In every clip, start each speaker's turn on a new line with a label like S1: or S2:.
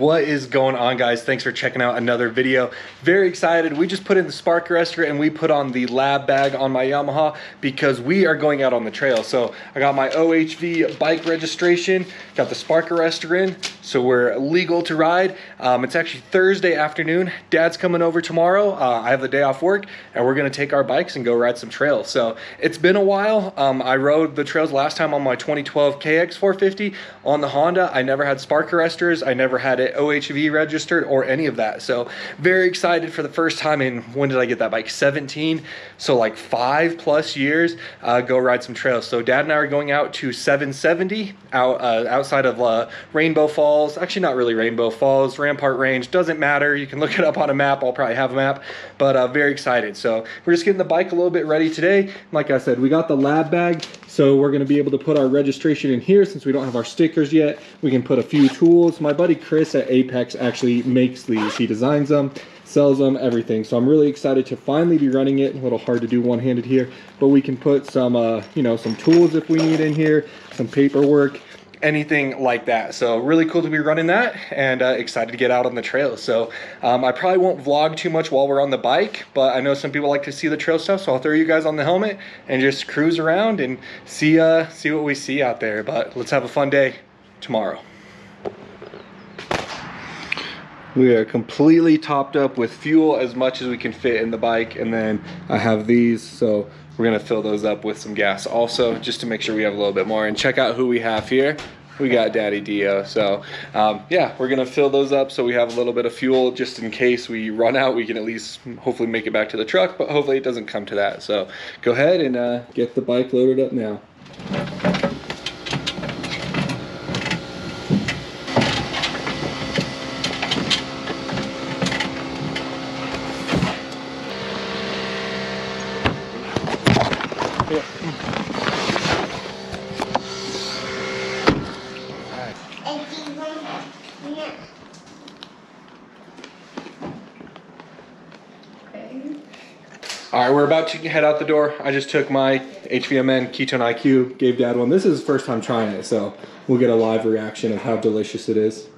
S1: What is going on, guys? Thanks for checking out another video. Very excited. We just put in the spark arrestor and we put on the lab bag on my Yamaha because we are going out on the trail. So I got my OHV bike registration, got the spark arrestor in, so we're legal to ride. It's actually Thursday afternoon. Dad's coming over tomorrow. I have the day off work and we're gonna take our bikes and go ride some trails. So it's been a while. I rode the trails last time on my 2012 KX 450 on the Honda. I never had spark arrestors. I never had it OHV registered or any of that. So very excited for the first time in, when did I get that bike? 17. So like 5+ years, go ride some trails. So Dad and I are going out to 770 outside of Rainbow Falls. Actually, not really Rainbow Falls, Rampart Range, doesn't matter. You can look it up on a map. I'll probably have a map, but very excited. So we're just getting the bike a little bit ready today. Like I said, we got the lab bag, so we're gonna be able to put our registration in here since we don't have our stickers yet. We can put a few tools. My buddy Chris at Apex actually makes these. He designs them, sells them, everything. So I'm really excited to finally be running it. A little hard to do one-handed here, but we can put some, you know, some tools if we need in here, some paperwork, anything like that. So really cool to be running that, and excited to get out on the trail. So I probably won't vlog too much while we're on the bike, but I know some people like to see the trail stuff, so I'll throw you guys on the helmet and just cruise around and see what we see out there. But let's have a fun day tomorrow. We are completely topped up with fuel as much as we can fit in the bike, and then I have these, so we're gonna fill those up with some gas also, just to make sure we have a little bit more. And check out who we have here. We got Daddy DeeO. So yeah, we're gonna fill those up so we have a little bit of fuel just in case we run out. We can at least hopefully make it back to the truck, but hopefully it doesn't come to that. So go ahead and get the bike loaded up now. All right, we're about to head out the door. I just took my HVMN Ketone IQ, gave Dad one. This is his first time trying it, so we'll get a live reaction of how delicious it is.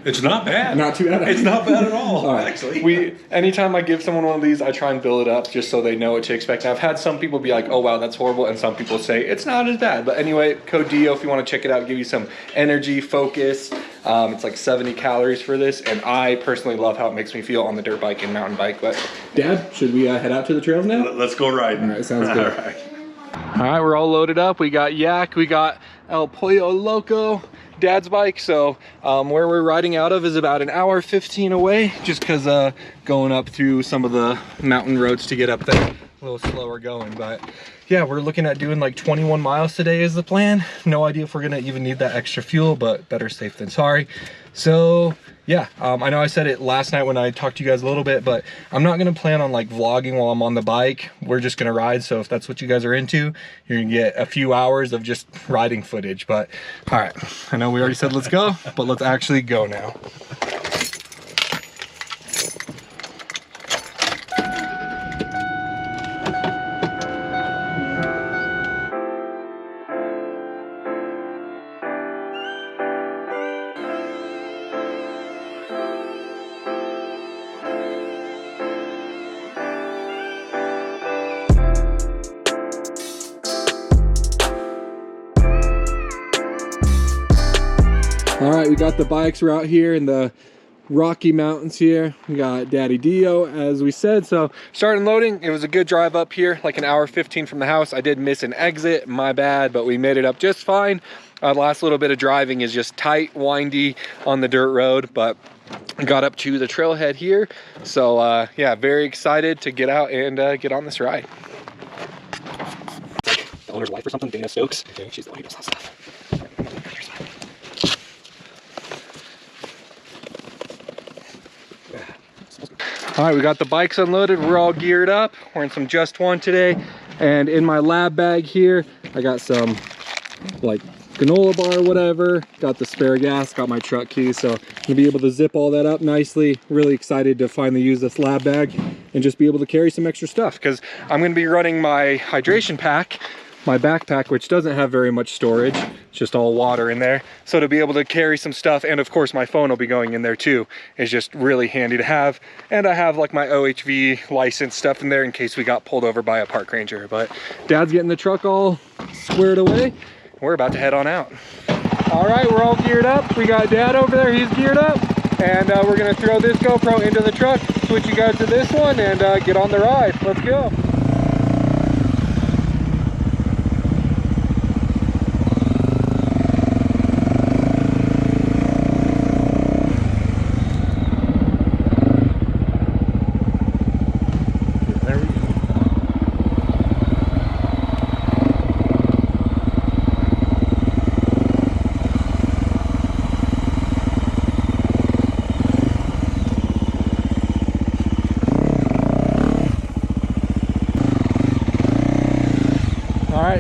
S2: It's not bad.
S1: Not too bad.
S2: It's not bad at all,
S1: right.
S2: Actually.
S1: Anytime I give someone one of these, I try and build it up just so they know what to expect. I've had some people be like, oh wow, that's horrible, and some people say it's not as bad. But anyway, code DeeO if you want to check it out, give you some energy, focus. It's like 70 calories for this, and I personally love how it makes me feel on the dirt bike and mountain bike. But Dad, should we head out to the trails now?
S2: Let's go riding.
S1: All right, sounds good.
S2: All right.
S1: All right, we're all loaded up. We got Yak, we got El Pollo Loco, Dad's bike. So where we're riding out of is about an hour 15 away, just because going up through some of the mountain roads to get up there, a little slower going. But yeah, we're looking at doing like 21 miles today is the plan. No idea if we're gonna even need that extra fuel, but better safe than sorry. So yeah, I know I said it last night when I talked to you guys a little bit, but I'm not gonna plan on like vlogging while I'm on the bike. We're just gonna ride. So if that's what you guys are into, you're gonna get a few hours of just riding footage. But all right, I know we already said let's go, but let's actually go now. All right, we got the bikes. We're out here in the Rocky Mountains here. We got Daddy DeeO, as we said. So starting loading, it was a good drive up here, like an hour 15 from the house. I did miss an exit, my bad, but we made it up just fine. The last little bit of driving is just tight, windy on the dirt road, but got up to the trailhead here. So yeah, very excited to get out and get on this ride. The owner's wife or something, Dana Stokes. She's the one who does that stuff. All right, we got the bikes unloaded. We're all geared up. We're in some Just One today. And in my lab bag here, I got some like granola bar or whatever. Got the spare gas, got my truck keys. So I'm gonna be able to zip all that up nicely. Really excited to finally use this lab bag and just be able to carry some extra stuff, because I'm gonna be running my hydration pack my backpack, which doesn't have very much storage. It's just all water in there. So to be able to carry some stuff, and of course my phone will be going in there too, is just really handy to have. And I have like my OHV license stuff in there in case we got pulled over by a park ranger. But Dad's getting the truck all squared away. We're about to head on out. All right, we're all geared up. We got Dad over there, he's geared up. And we're gonna throw this GoPro into the truck, switch you guys to this one, and get on the ride. Let's go.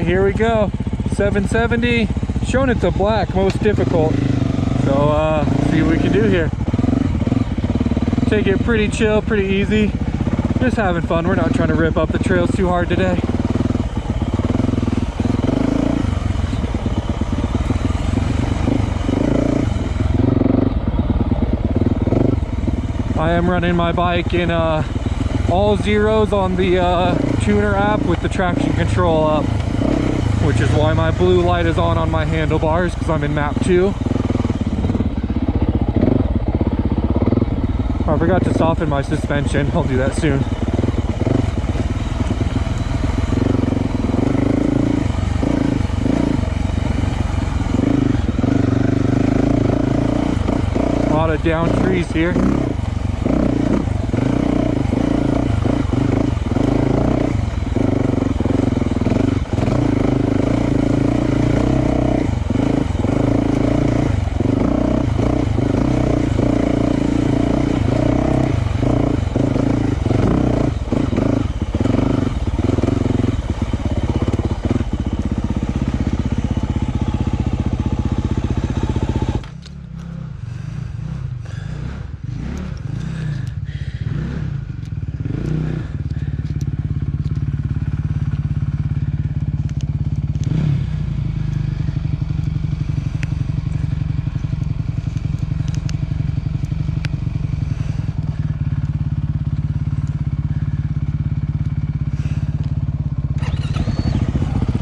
S1: Here we go, 770, showing it to black, most difficult. So see what we can do here. Take it pretty chill, pretty easy. Just having fun. We're not trying to rip up the trails too hard today. I am running my bike in all zeros on the tuner app with the traction control up, which is why my blue light is on my handlebars, because I'm in map 2. Oh, I forgot to soften my suspension. I'll do that soon. A lot of down trees here.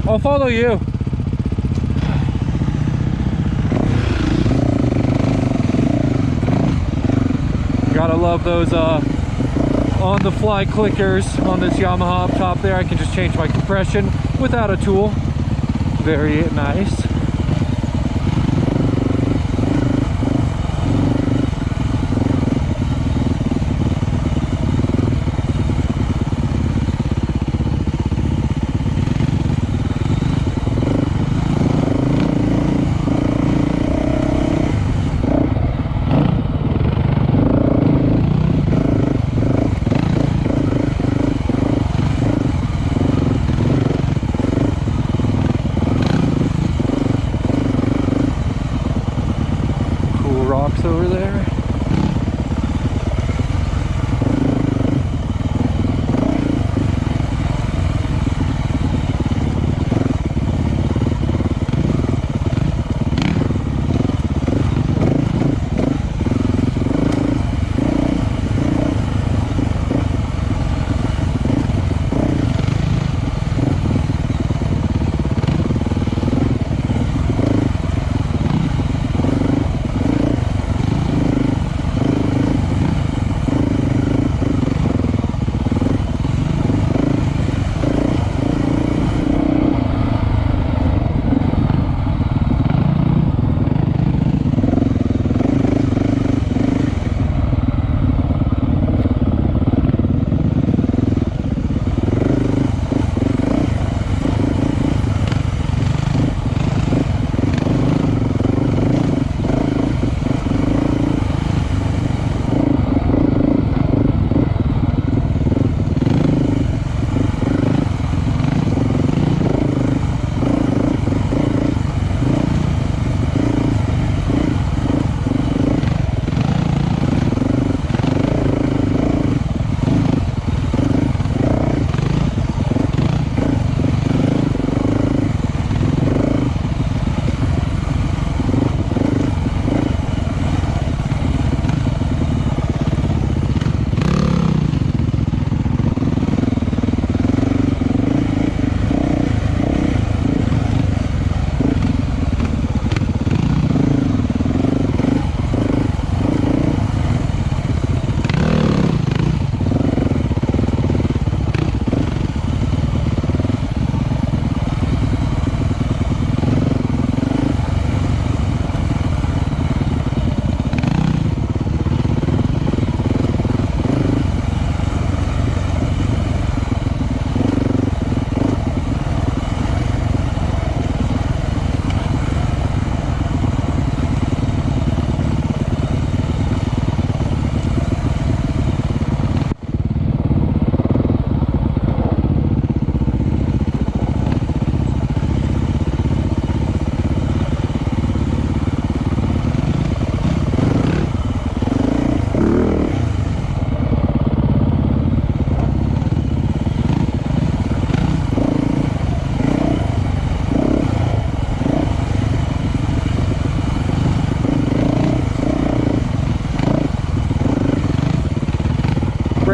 S1: I'll follow you. Gotta love those on the fly clickers on this Yamaha up top there. I can just change my compression without a tool. Very nice. Over there.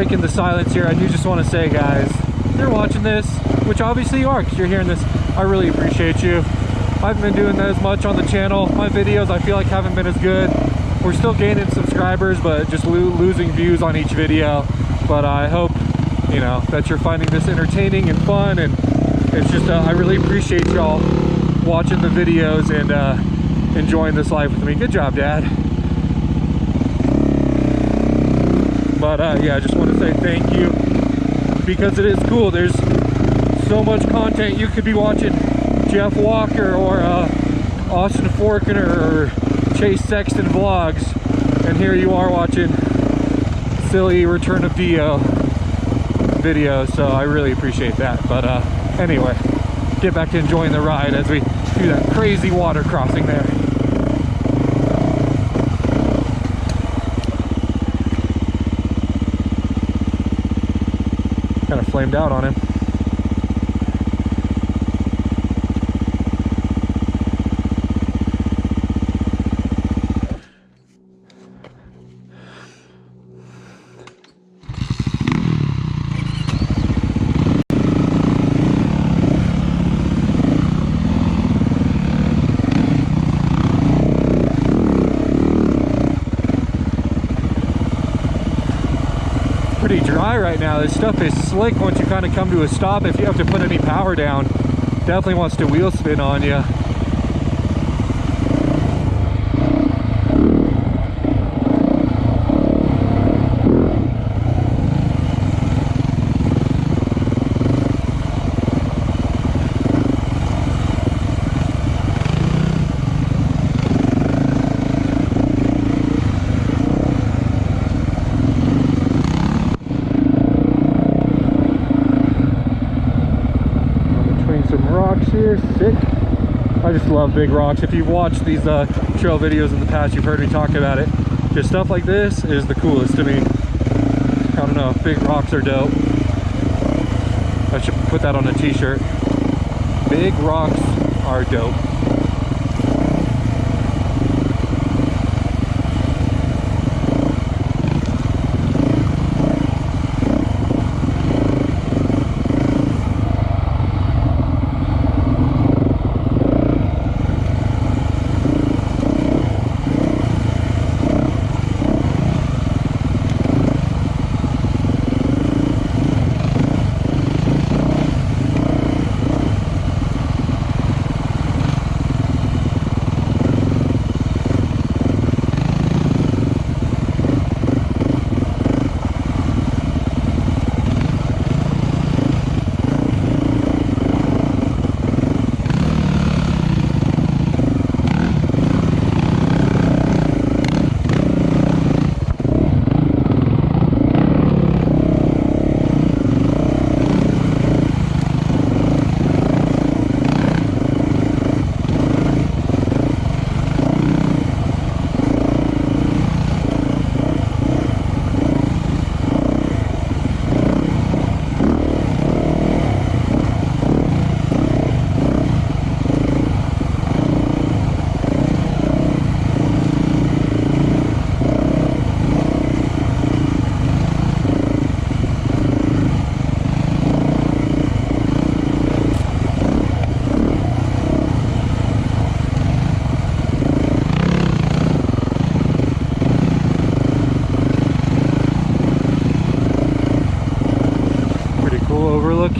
S3: breaking the silence here, I do just want to say, guys, if you're watching this, which obviously you are because you're hearing this, I really appreciate you. I haven't been doing that as much on the channel. My videos, I feel like, haven't been as good. We're still gaining subscribers, but just losing views on each video. But I hope, you know, that you're finding this entertaining and fun, and it's just, I really appreciate y'all watching the videos and enjoying this life with me. Good job, Dad. But yeah, I just want to say thank you, because it is cool. There's so much content. You could be watching Jeff Walker or Austin Forkner or Chase Sexton vlogs, and here you are watching silly Return of DeeO videos, so I really appreciate that. But anyway, get back to enjoying the ride as we do that crazy water crossing there. Kind of flamed out on him. Pretty dry right now. This stuff is slick once you kind of come to a stop. If you have to put any power down, definitely wants to wheel spin on you. Here, sick. I just love big rocks. If you've watched these trail videos in the past, you've heard me talk about it. Just stuff like this is the coolest to me. I don't know, big rocks are dope. I should put that on a t-shirt. Big rocks are dope.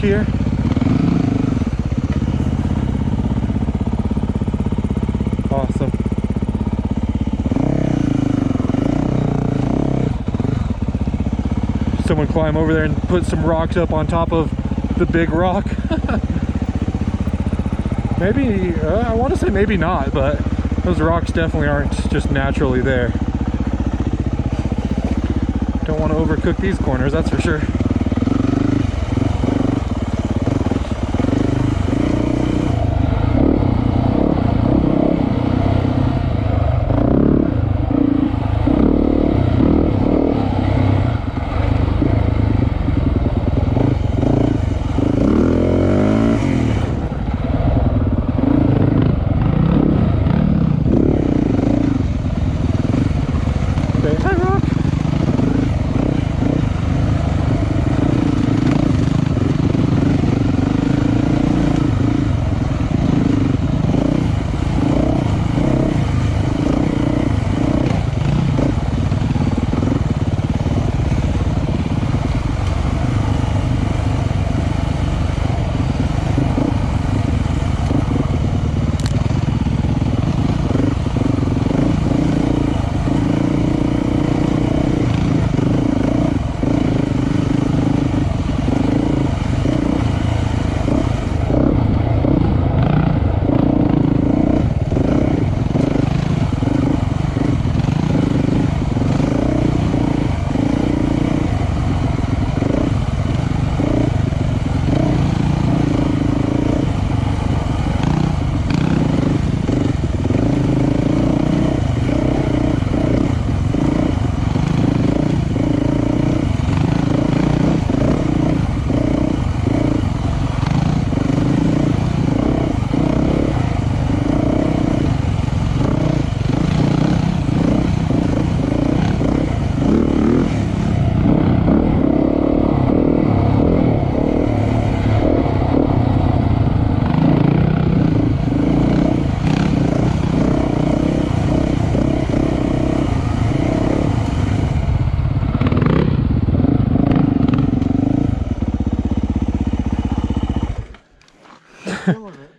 S3: Here. Awesome. Someone climb over there and put some rocks up on top of the big rock. Maybe, I want to say maybe not, but those rocks definitely aren't just naturally there. Don't want to overcook these corners, that's for sure.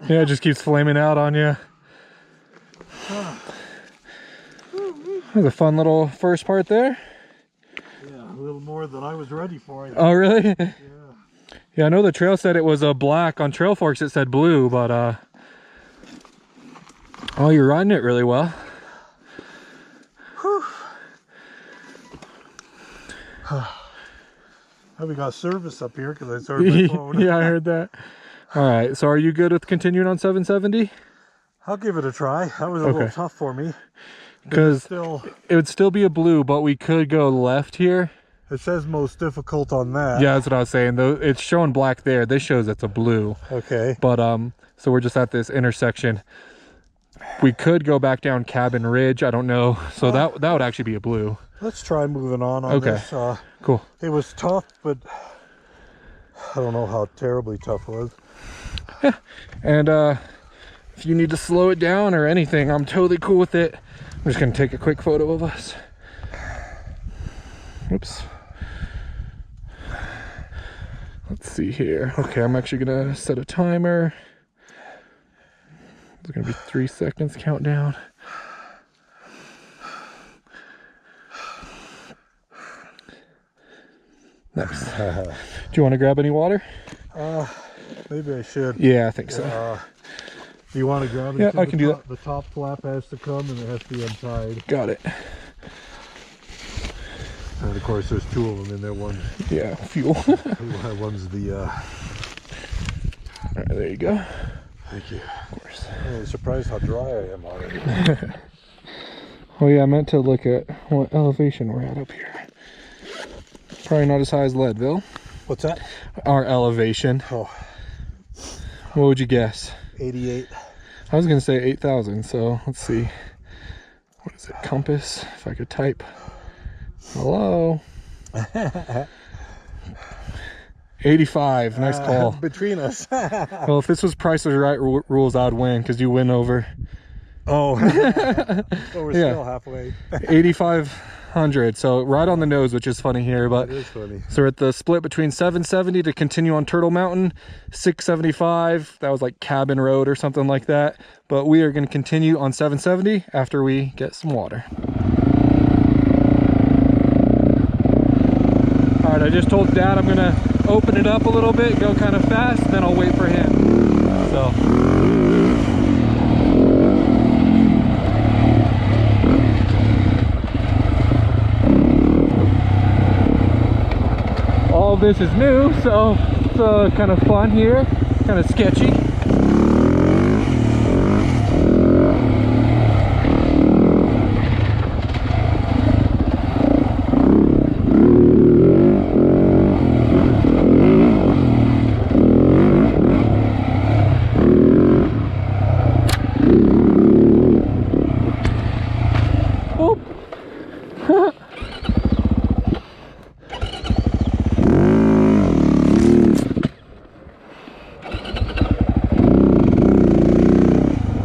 S3: Yeah, it just keeps flaming out on you. That was a fun little first part there.
S4: Yeah, a little more than I was ready for.
S3: Oh, really?
S4: Yeah.
S3: Yeah, I know the trail said it was black. On Trail Forks it said blue, but oh, you're riding it really well.
S4: Whew. We got service up here because I started my phone.
S3: Yeah, I heard that. All right, so are you good with continuing on 770?
S4: I'll give it a try. That was a little tough for me.
S3: Because it would still be a blue, but we could go left here.
S4: It says most difficult on that.
S3: Yeah, that's what I was saying. Though it's showing black there. This shows it's a blue.
S4: Okay.
S3: But so we're just at this intersection. We could go back down Cabin Ridge. I don't know. So that would actually be a blue.
S4: Let's try moving on this.
S3: Cool.
S4: It was tough, but I don't know how terribly tough it was.
S3: Yeah. And if you need to slow it down or anything, I'm totally cool with it. I'm just gonna take a quick photo of us. Oops. Let's see here. Okay, I'm actually gonna set a timer. It's gonna be 3 seconds countdown. Nice. Do you want to grab any water?
S4: Maybe I should.
S3: Yeah, I think so.
S4: Do you want to grab it?
S3: Yeah, I can do that.
S4: The top flap has to come and it has to be untied.
S3: Got it.
S4: And of course there's two of them in there. One,
S3: yeah, fuel.
S4: One's the
S3: All right, there you go.
S4: Thank you.
S3: Of course.
S4: I'm surprised how dry I am already.
S3: Oh yeah, I meant to look at what elevation we're at up here. Probably not as high as Leadville.
S4: What's that?
S3: Our elevation.
S4: Oh.
S3: What would you guess?
S4: 88.
S3: I was gonna say 8,000, so let's see. What is it, compass? If I could type. Hello? 85, nice call.
S4: Between us.
S3: Well, if this was Price is Right rules, I'd win, because you win over.
S4: Oh. So we're still halfway.
S3: 8,500, so right on the nose, which is funny here. But
S4: it is funny.
S3: So we're at the split between 770 to continue on Turtle Mountain, 675, that was like Cabin Road or something like that. But we are going to continue on 770 after we get some water. All right, I just told Dad I'm going to open it up a little bit, go kind of fast, and then I'll wait for him. So. All of this is new, so it's kind of fun here, kind of sketchy.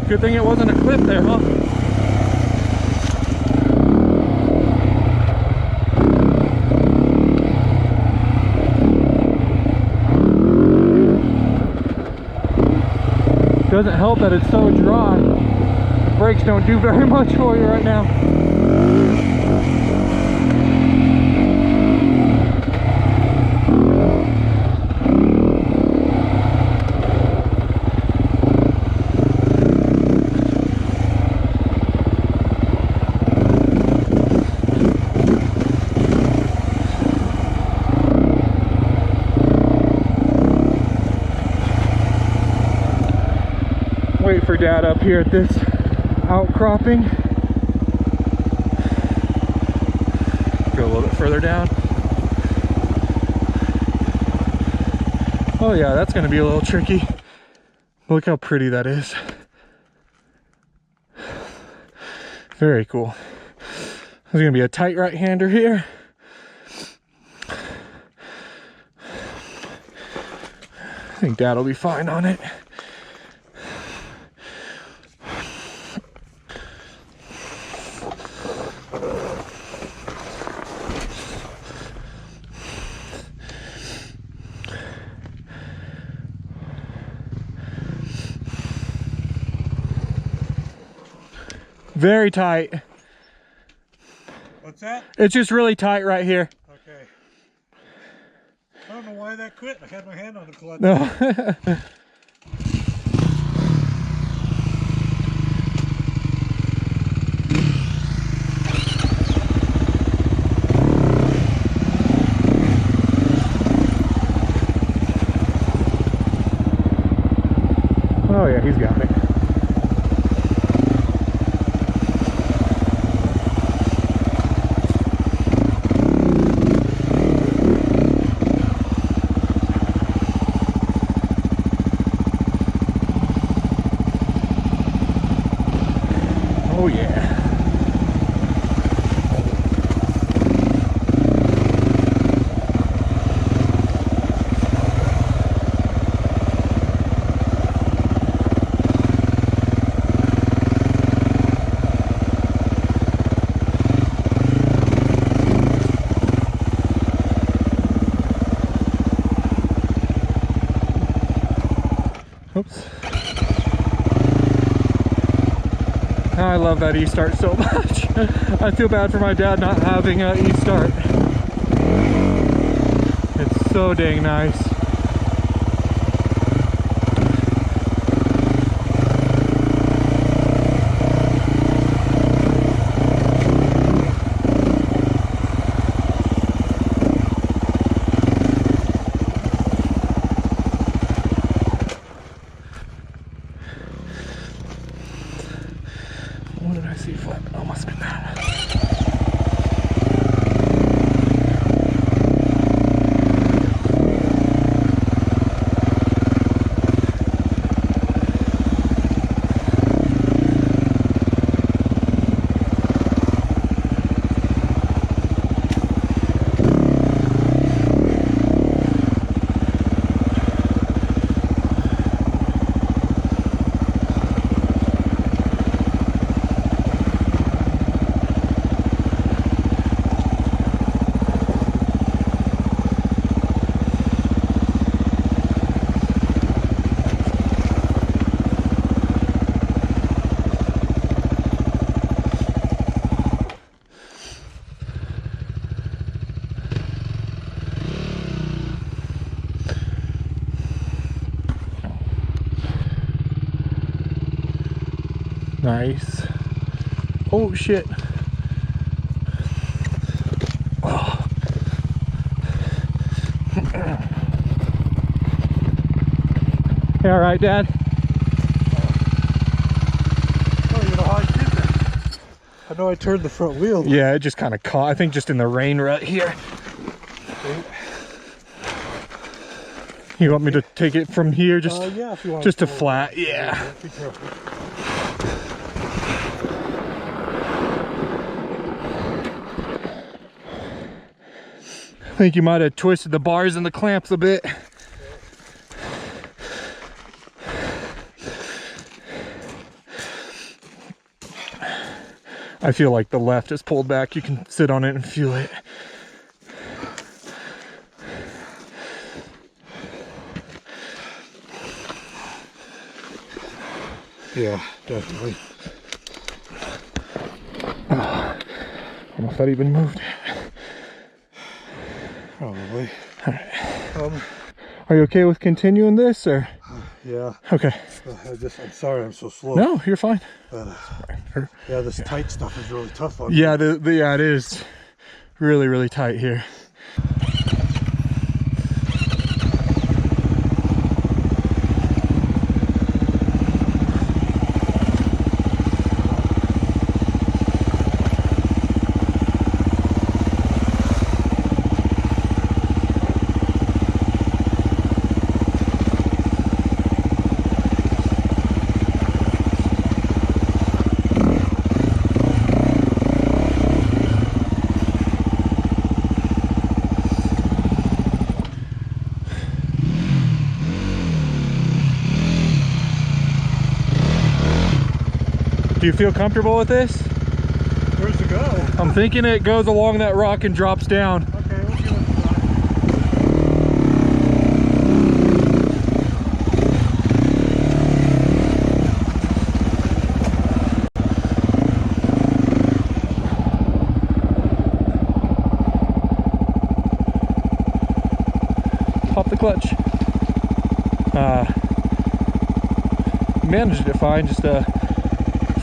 S3: Good thing it wasn't a cliff there, huh? Doesn't help that it's so dry. The brakes don't do very much for you right now. Wait for Dad up here at this outcropping. Go a little bit further down. Oh yeah, that's gonna be a little tricky. Look how pretty that is. Very cool. There's gonna be a tight right-hander here. I think Dad will be fine on it. Very tight.
S4: What's that?
S3: It's just really tight right here.
S4: Okay. I don't know why that quit. I had my hand on the clutch.
S3: No. Oh yeah, he's got it. Oh yeah. Oops. I love that E-start so much. I feel bad for my dad not having an E-start. It's so dang nice. What did I see flipping? Oh, must have been that. Nice. Oh shit. Oh. You all right, Dad?
S4: Oh, you know how I did that? I know I turned the front wheel.
S3: Yeah, it just kind of caught. I think just in the rain right here. You want me to take it from here, just
S4: Yeah, if you want
S3: just to
S4: pull it.
S3: flat? Yeah.
S4: Be careful.
S3: I think you might have twisted the bars and the clamps a bit. I feel like the left is pulled back. You can sit on it and feel it.
S4: Yeah, definitely.
S3: I don't know if that even moved.
S4: Probably.
S3: All right. Are you okay with continuing this, or?
S4: Yeah.
S3: Okay.
S4: I'm sorry I'm so slow.
S3: No, you're fine.
S4: Yeah, this tight stuff is really tough on
S3: Yeah, yeah, it is really, really tight here. Do you feel comfortable with this?
S4: Where's it go?
S3: I'm thinking it goes along that rock and drops down.
S4: Okay, we'll give it a try.
S3: clutch. Managed it fine, just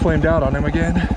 S3: flamed out on him again.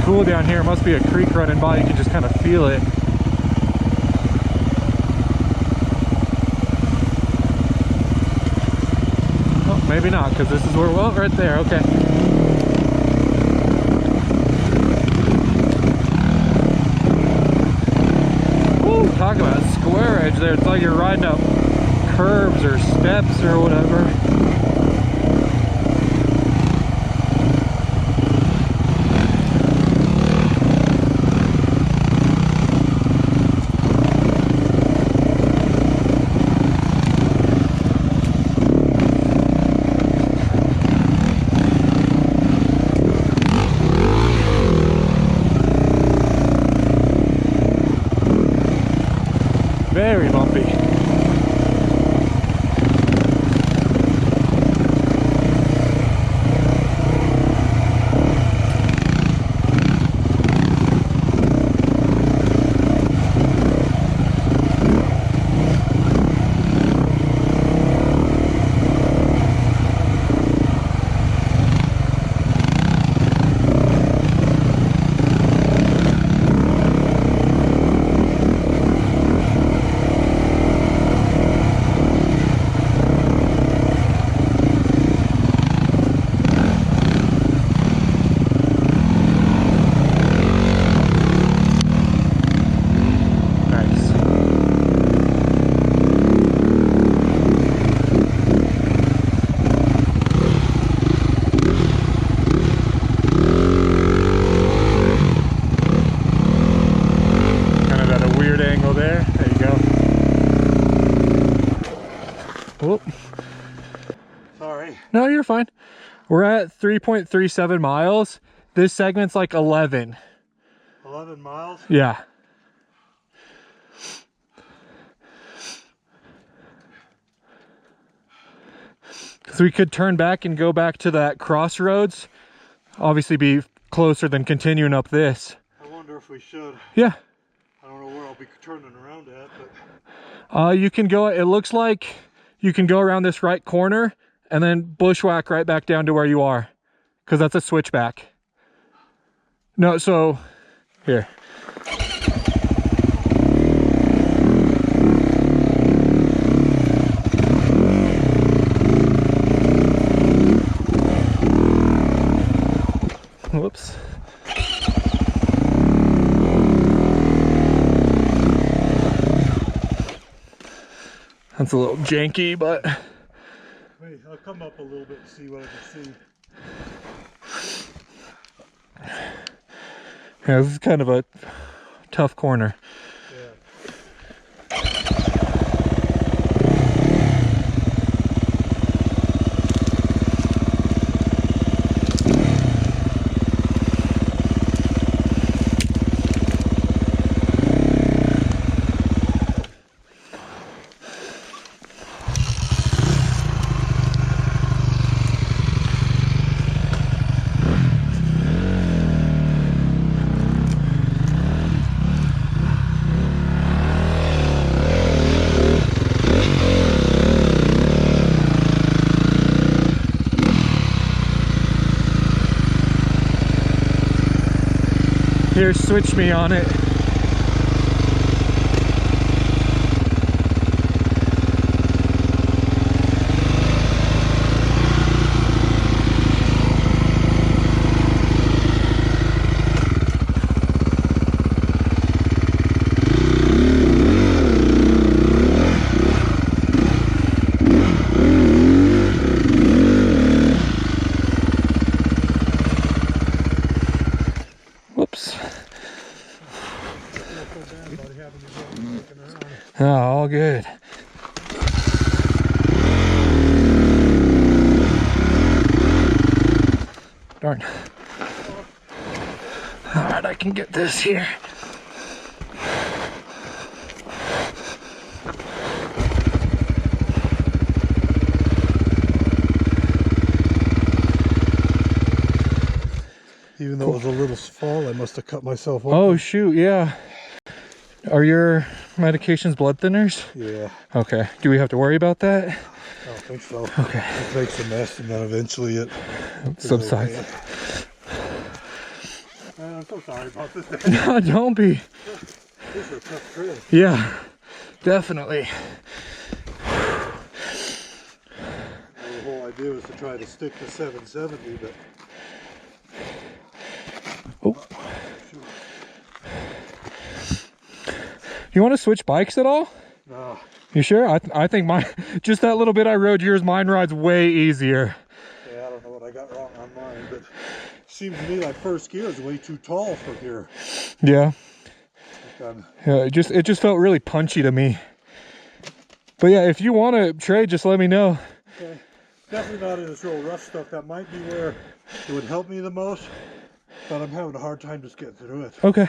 S3: Cool down here. Must be a creek running by. You can just kind of feel it. Oh, maybe not, because this is where, well, right there. Okay. Woo, talk about square edge there. It's like you're riding up curbs or steps or whatever. Very bumpy. Whoop.
S4: Sorry.
S3: No, you're fine. We're at 3.37 miles. This segment's like 11.
S4: 11 miles?
S3: Yeah. So we could turn back and go back to that crossroads. Obviously be closer than continuing up this.
S4: I wonder if we should.
S3: Yeah.
S4: I don't know where I'll be turning around at, but
S3: You can go, it looks like you can go around this right corner and then bushwhack right back down to where you are, because that's a switchback. No, so here. Whoops. That's a little janky, but
S4: wait, I'll come up a little bit and see what I can see.
S3: yeah, this is kind of a tough corner. Here, switch me on it. Oh, all good. Darn. All right, I can get this here.
S4: Even though it was a little fall, I must have cut myself open.
S3: Oh, shoot, yeah. Are your medications blood thinners?
S4: Yeah.
S3: Okay. Do we have to worry about that?
S4: I don't think so.
S3: Okay.
S4: It makes a mess and then eventually it
S3: Subsides.
S4: I'm so sorry about this.
S3: No, don't be.
S4: This is a tough trail.
S3: Yeah, definitely.
S4: The whole idea was to try to stick to 770, but
S3: Oh. You want to switch bikes at all?
S4: no.
S3: You sure? I think mine, just that little bit I rode yours, mine rides way easier.
S4: Yeah, I don't know what I got wrong on mine, but it seems to me like first gear is way too tall for here.
S3: Yeah.
S4: Like
S3: Yeah, it just felt really punchy to me. But yeah, if you want to trade, just let me know.
S4: okay. Definitely not in this real rough stuff. That might be where it would help me the most, but I'm having a hard time just getting through it.
S3: Okay.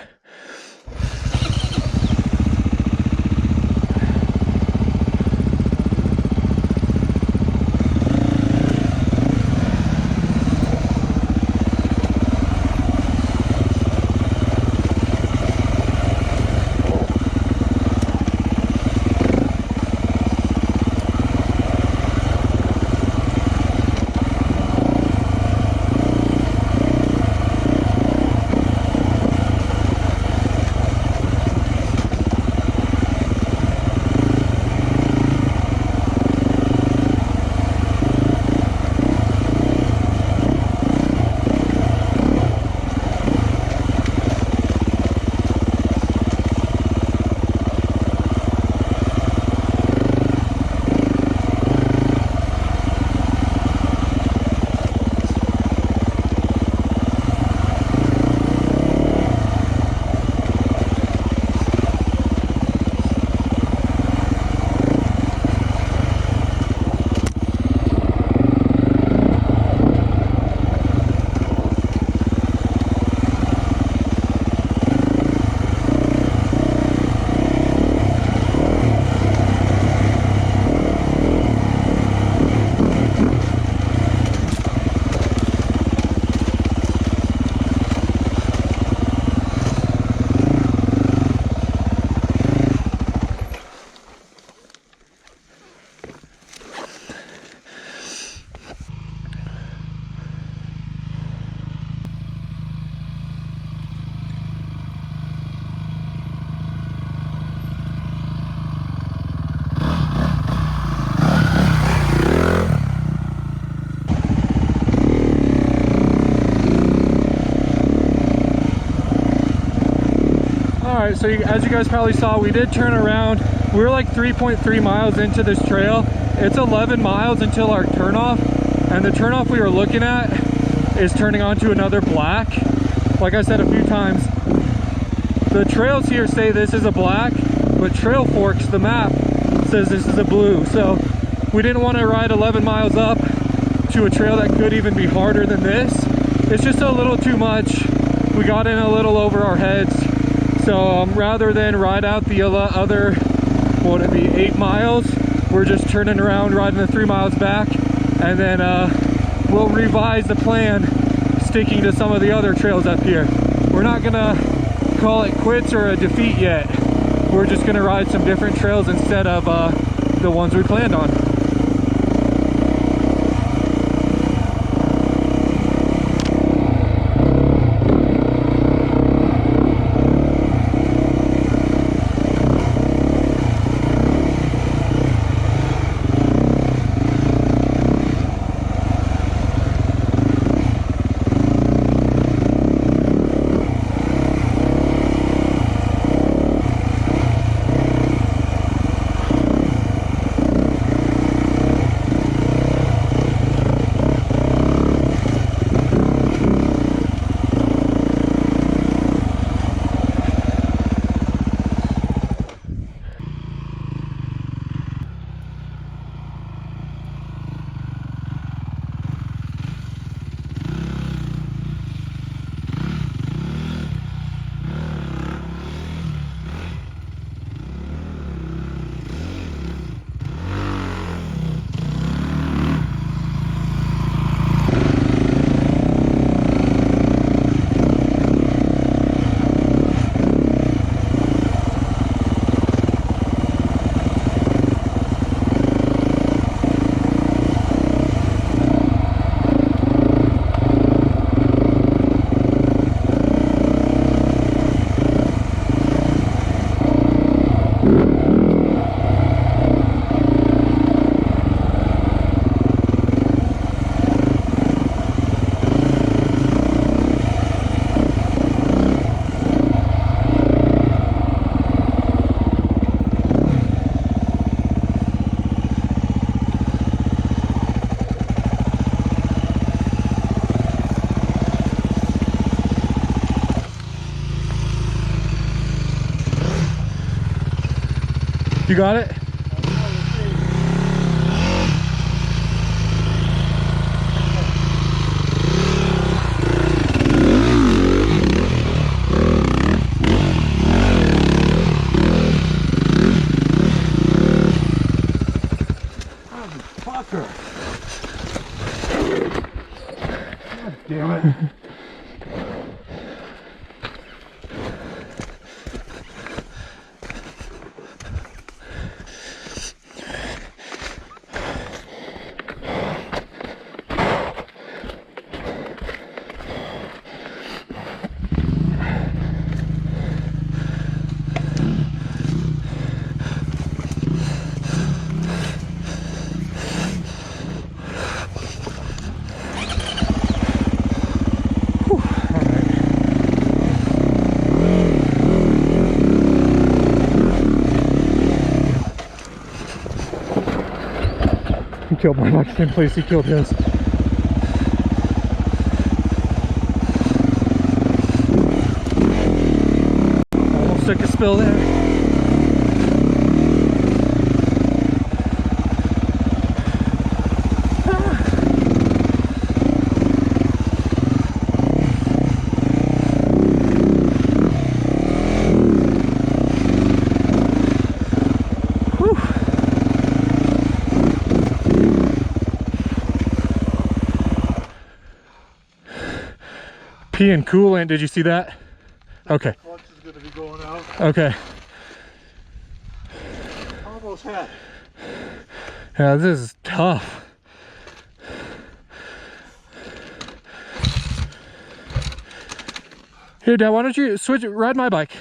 S3: so as you guys probably saw, we did turn around. We were like 3.3 miles into this trail. It's 11 miles until our turnoff, and the turnoff we were looking at is turning onto another black. Like I said a few times, the trails here say this is a black, but Trail Forks, the map, says this is a blue. So we didn't want to ride 11 miles up to a trail that could even be harder than this. It's just a little too much. We got in a little over our heads. So rather than ride out the other, what would it be, 8 miles, we're just turning around, riding the 3 miles back, and then we'll revise the plan, sticking to some of the other trails up here. We're not gonna call it quits or a defeat yet. We're just gonna ride some different trails instead of the ones we planned on. You got it?
S4: Fucker. God damn it.
S3: He killed my bike, same place he killed his. Almost took a spill there. Pee and coolant, did you see that? Okay.
S4: Clutch is going to be going out.
S3: Okay.
S4: Almost had.
S3: Yeah, this is tough. Here, Dad, why don't you ride my bike?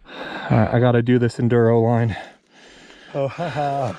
S3: All right, I gotta do this enduro line.
S4: Oh, haha.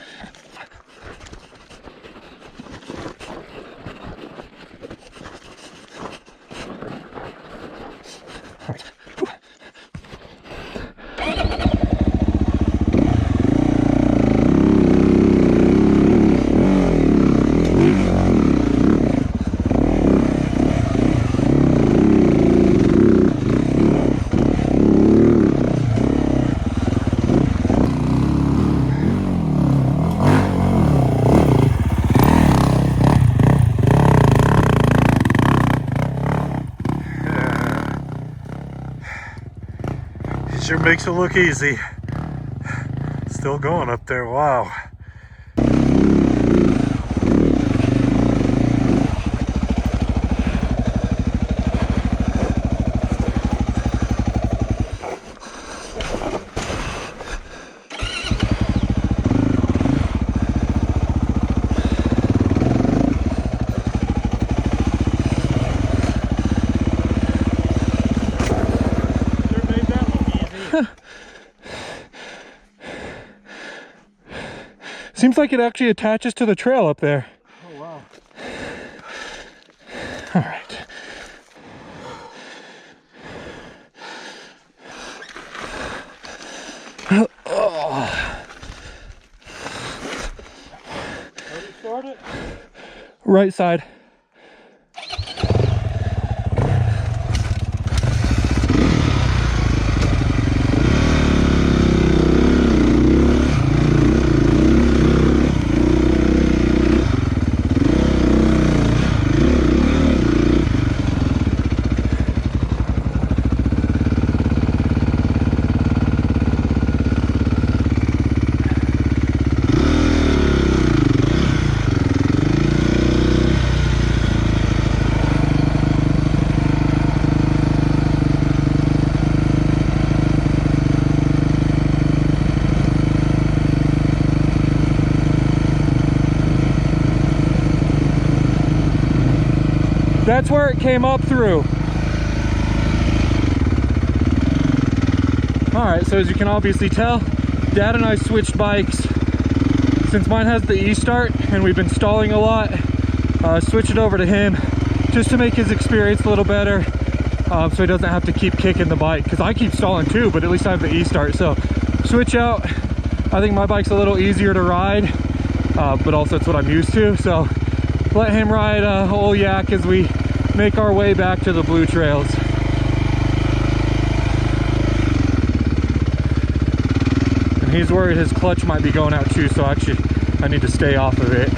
S4: Sure makes it look easy. Still going up there, wow.
S3: Seems like it actually attaches to the trail up there.
S4: Oh, wow.
S3: All right.
S4: How do you start it?
S3: Right side. That's where it came up through. All right, so as you can obviously tell, Dad and I switched bikes. Since mine has the e-start and we've been stalling a lot, switch it over to him just to make his experience a little better, so he doesn't have to keep kicking the bike, because I keep stalling too, but at least I have the e-start. So switch out. I think my bike's a little easier to ride, but also it's what I'm used to. So let him ride old Yak as we make our way back to the blue trails. And he's worried his clutch might be going out too, so actually I need to stay off of it.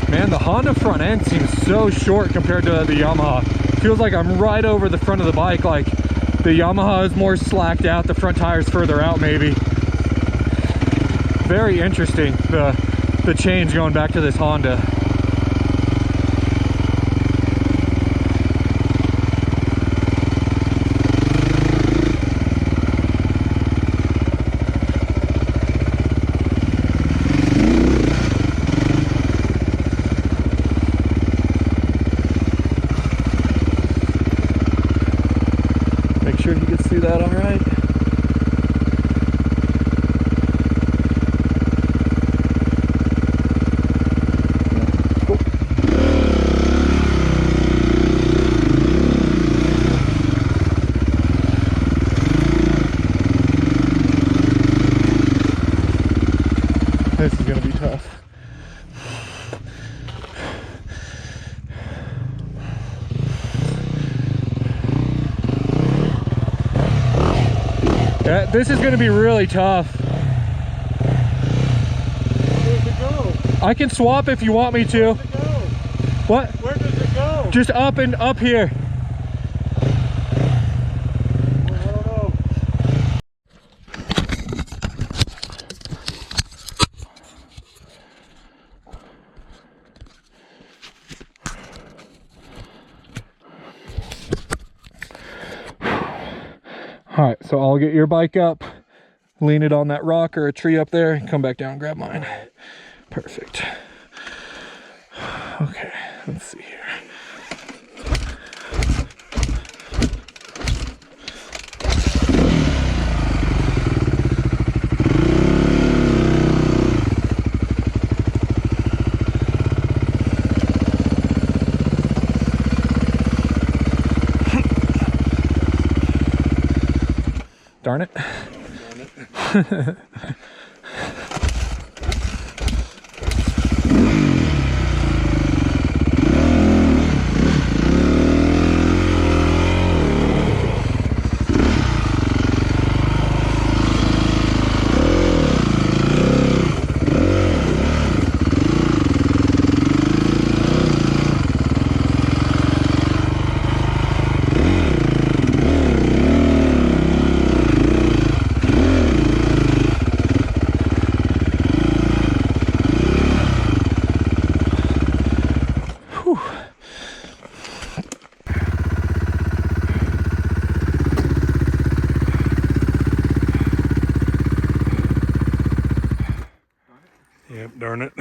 S3: Man, the Honda front end seems so short compared to the Yamaha. Feels like I'm right over the front of the bike, like the Yamaha is more slacked out, the front tire's further out maybe. Very interesting, the change going back to this Honda. Make sure he gets through that all right. This is going to be tough. Yeah, this is going to be really tough.
S4: Where does it go?
S3: I can swap if you want me to.
S4: Where does it go?
S3: What?
S4: Where does it go?
S3: Just up and up here.
S4: Well, I don't know.
S3: All right, so I'll get your bike up, lean it on that rock or a tree up there, and come back down and grab mine. Perfect. Okay, let's see here. Darn it.
S4: Yep, darn it.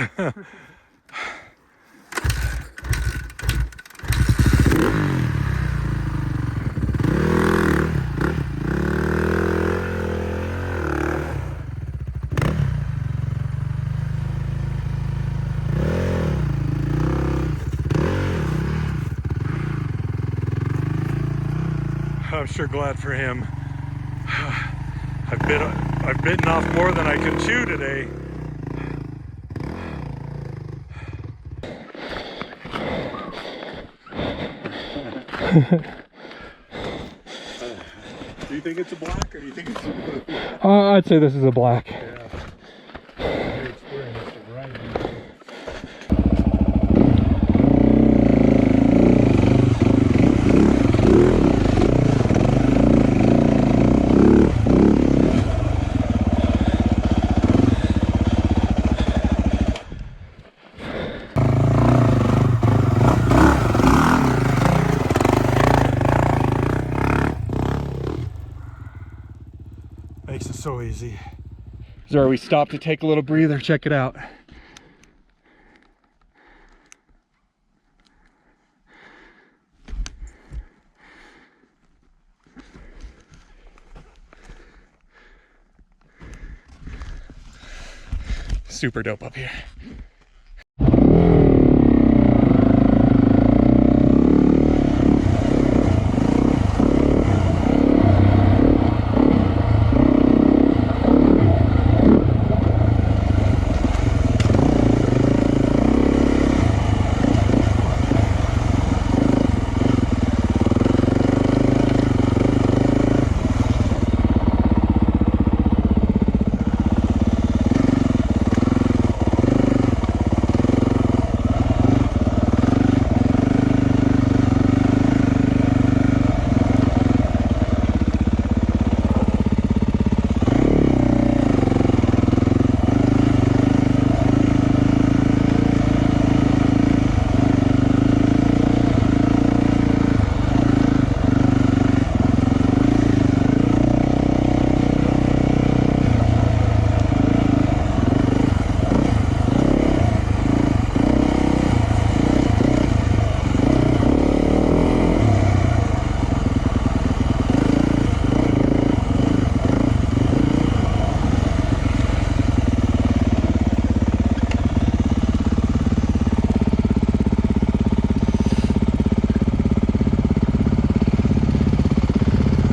S4: I'm sure glad for him. I've bitten off more than I can chew today. Do you think it's a black or do you think it's a blue?
S3: I'd say this is a black.
S4: Yeah. Makes it so easy.
S3: So we stopped to take a little breather. Check it out. Super dope up here.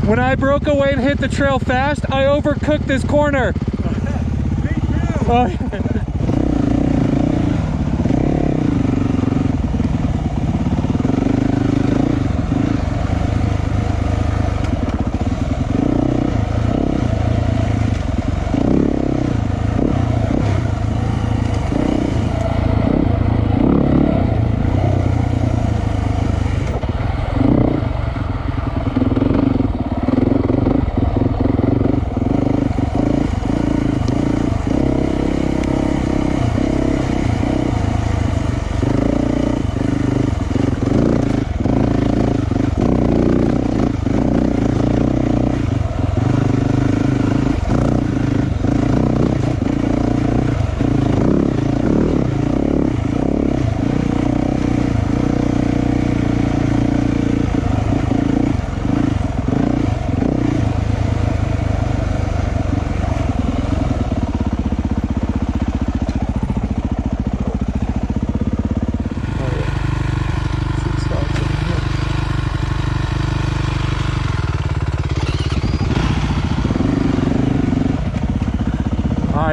S3: When I broke away and hit the trail fast, I overcooked this corner.
S4: Me too.
S3: Oh,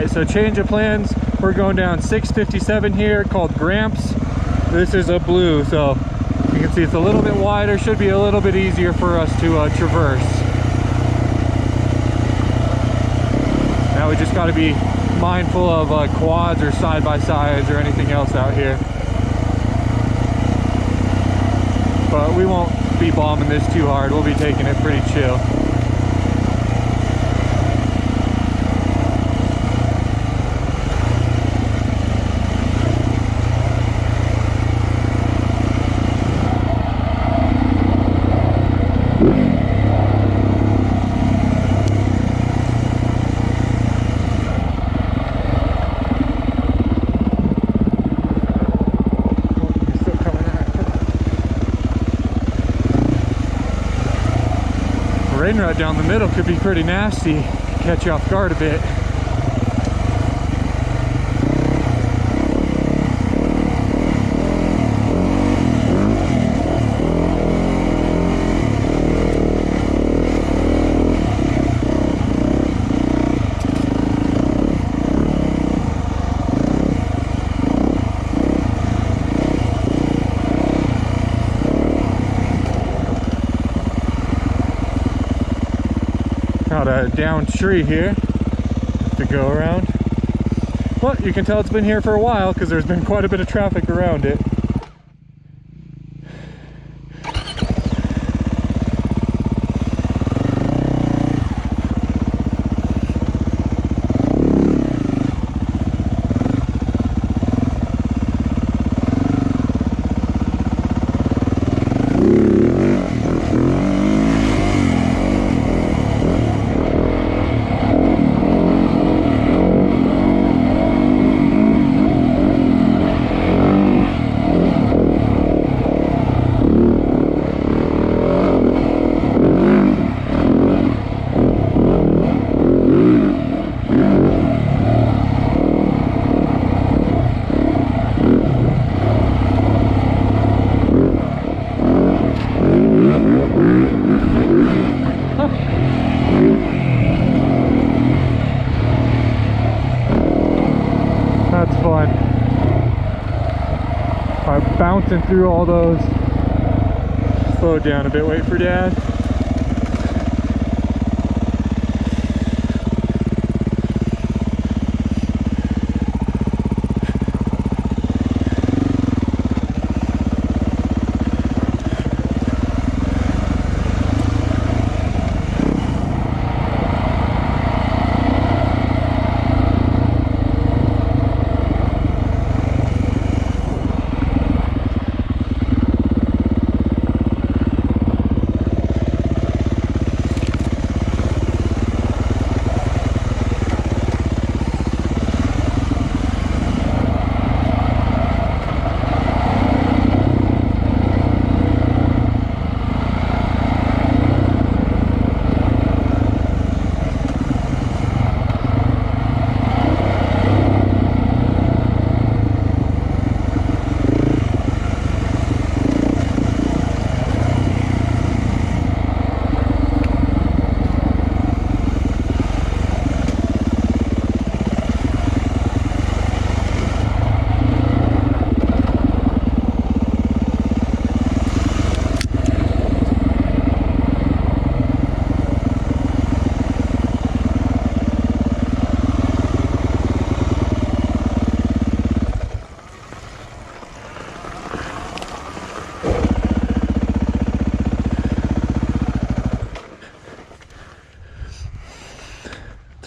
S3: Alright, so change of plans. We're going down 657 here, called Gramps. This is a blue, so you can see it's a little bit wider, should be a little bit easier for us to traverse. Now we just got to be mindful of quads or side-by-sides or anything else out here. But we won't be bombing this too hard, we'll be taking it pretty chill. rain rut down the middle could be pretty nasty, catch you off guard a bit. Got a down tree here to go around. But you can tell it's been here for a while because there's been quite a bit of traffic around it. That's fun. I'm bouncing through all those. Slow down a bit, wait for Dad.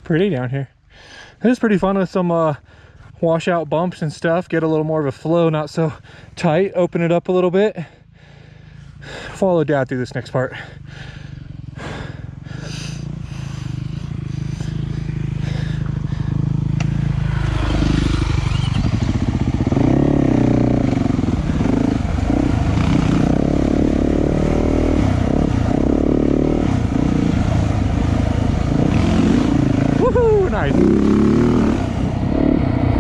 S3: Pretty down here. It is pretty fun with some washout bumps and stuff. Get a little more of a flow, not so tight. Open it up a little bit. Follow Dad through this next part. Nice.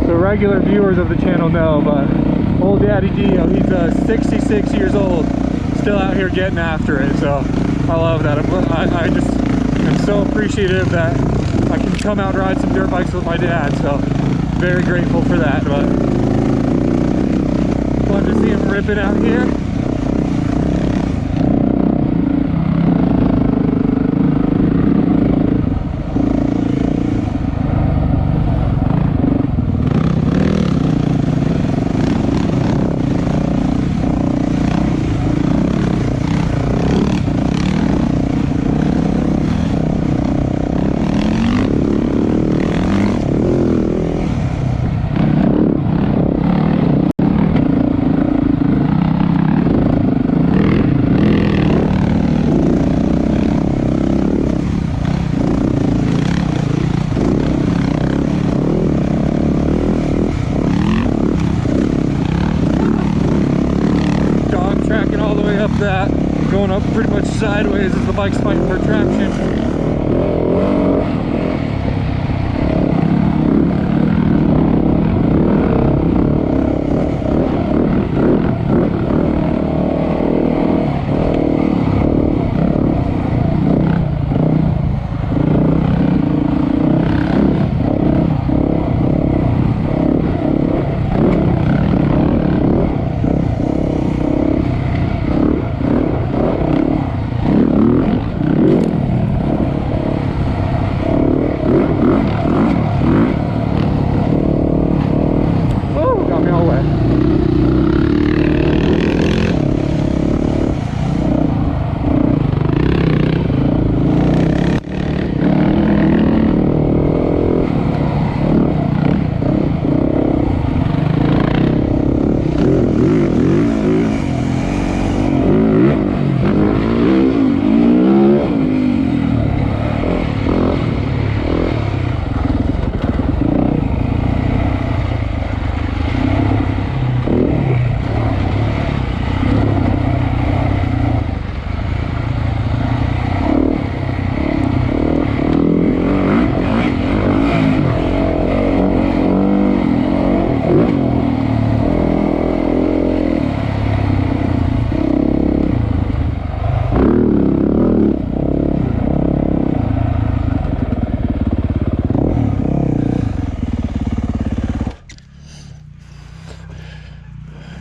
S3: So regular viewers of the channel know, but old Daddy DeeO, he's 66 years old, still out here getting after it. So I love that. I just am so appreciative that I can come out and ride some dirt bikes with my dad. So very grateful for that. But fun to see him ripping out here. That going up pretty much sideways as the bike's fighting for traction.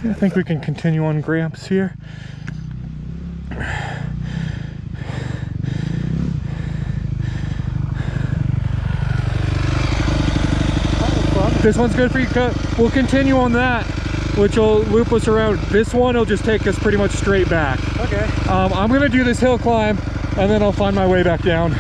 S3: I think we can continue on Gramps here. This one's good for you. We'll continue on that, which will loop us around. This one will just take us pretty much straight back.
S4: Okay.
S3: I'm gonna do this hill climb and then I'll find my way back down.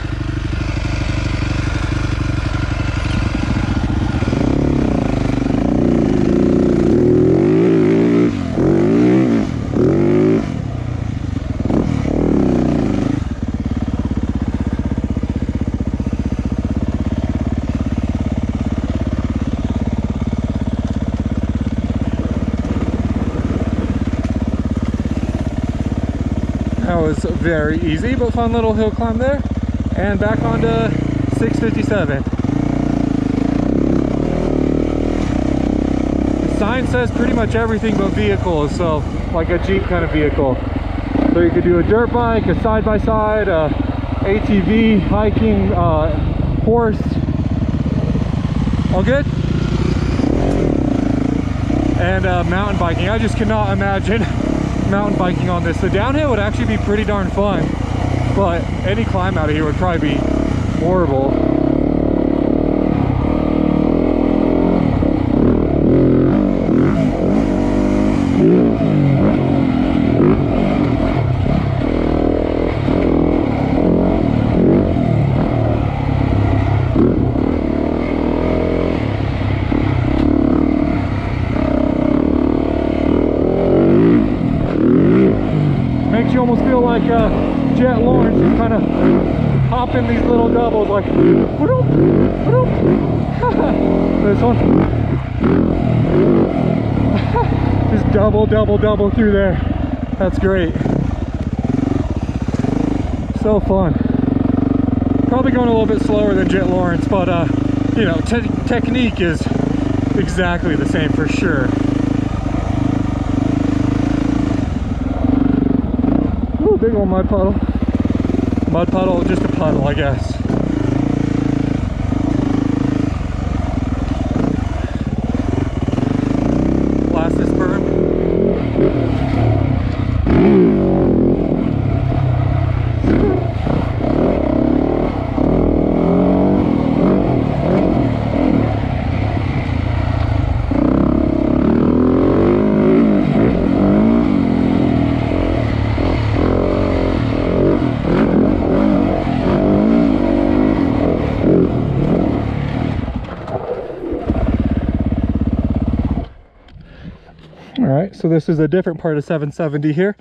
S3: That was very easy but fun little hill climb there, and back onto 657. The sign says pretty much everything but vehicles, so like a Jeep kind of vehicle. So you could do a dirt bike, a side-by-side, a ATV, hiking, horse. All good? And mountain biking. I just cannot imagine mountain biking on this. The downhill would actually be pretty darn fun, but any climb out of here would probably be horrible. Makes you almost feel like Jet Lawrence. You kind of hop in these little doubles like whoop, whoop. This one just double through there. That's great. So fun. Probably going a little bit slower than Jet Lawrence, but you know, technique is exactly the same for sure. Big old mud puddle. Mud puddle, just a puddle, I guess. Blast this berm. Alright, so this is a different part of 770 here.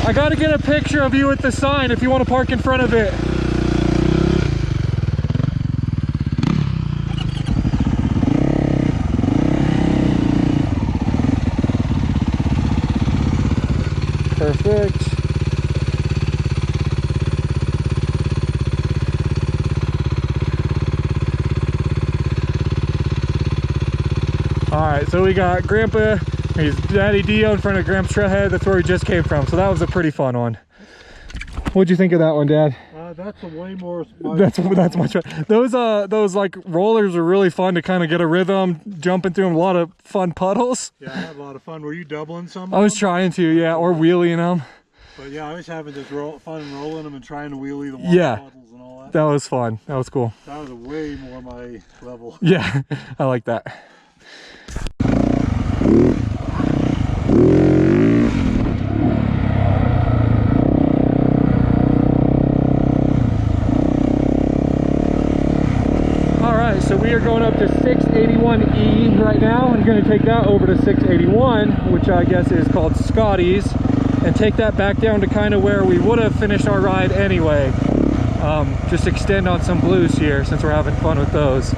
S3: I gotta get a picture of you with the sign if you want to park in front of it. Perfect. All right, so we got Grandpa, he's Daddy DeeO in front of Gramps Trailhead. That's where we just came from. So that was a pretty fun one. What'd you think of that one, Dad?
S4: That's a way more.
S3: That's much fun. Those like rollers are really fun to kind of get a rhythm, jumping through them. A lot of fun puddles.
S4: Yeah, I had a lot of fun. Were you doubling some?
S3: I was trying to, yeah, or wheeling them.
S4: But yeah, I was having this fun rolling them and trying to wheelie the
S3: Yeah.
S4: puddles and all that.
S3: That was fun. That was cool.
S4: That was way more my level.
S3: Yeah, I like that. Alright, so we are going up to 681E right now. I'm going to take that over to 681, which I guess is called Scotty's, and take that back down to kind of where we would have finished our ride anyway. Just extend on some blues here since we're having fun with those.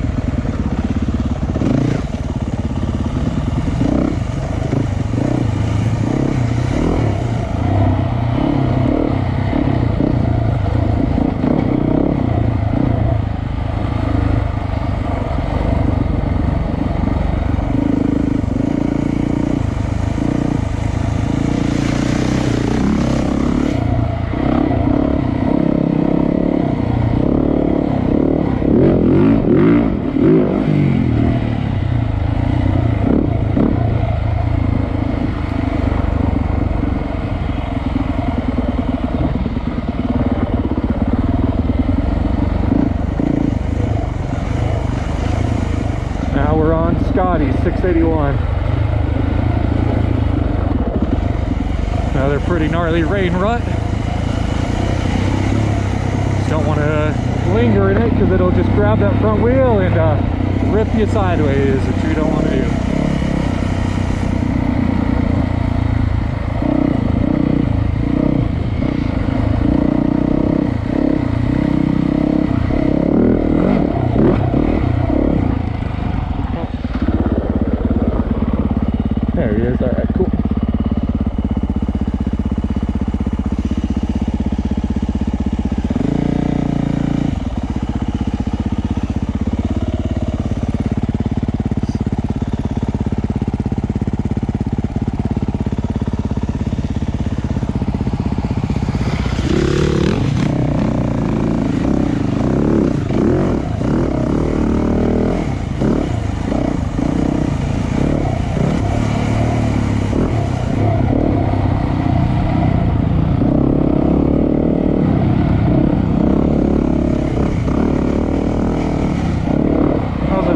S3: Scotty 681. Another pretty gnarly rain rut. Just don't want to linger in it because it'll just grab that front wheel and rip you sideways, which we don't want to do. There he is. All right, cool.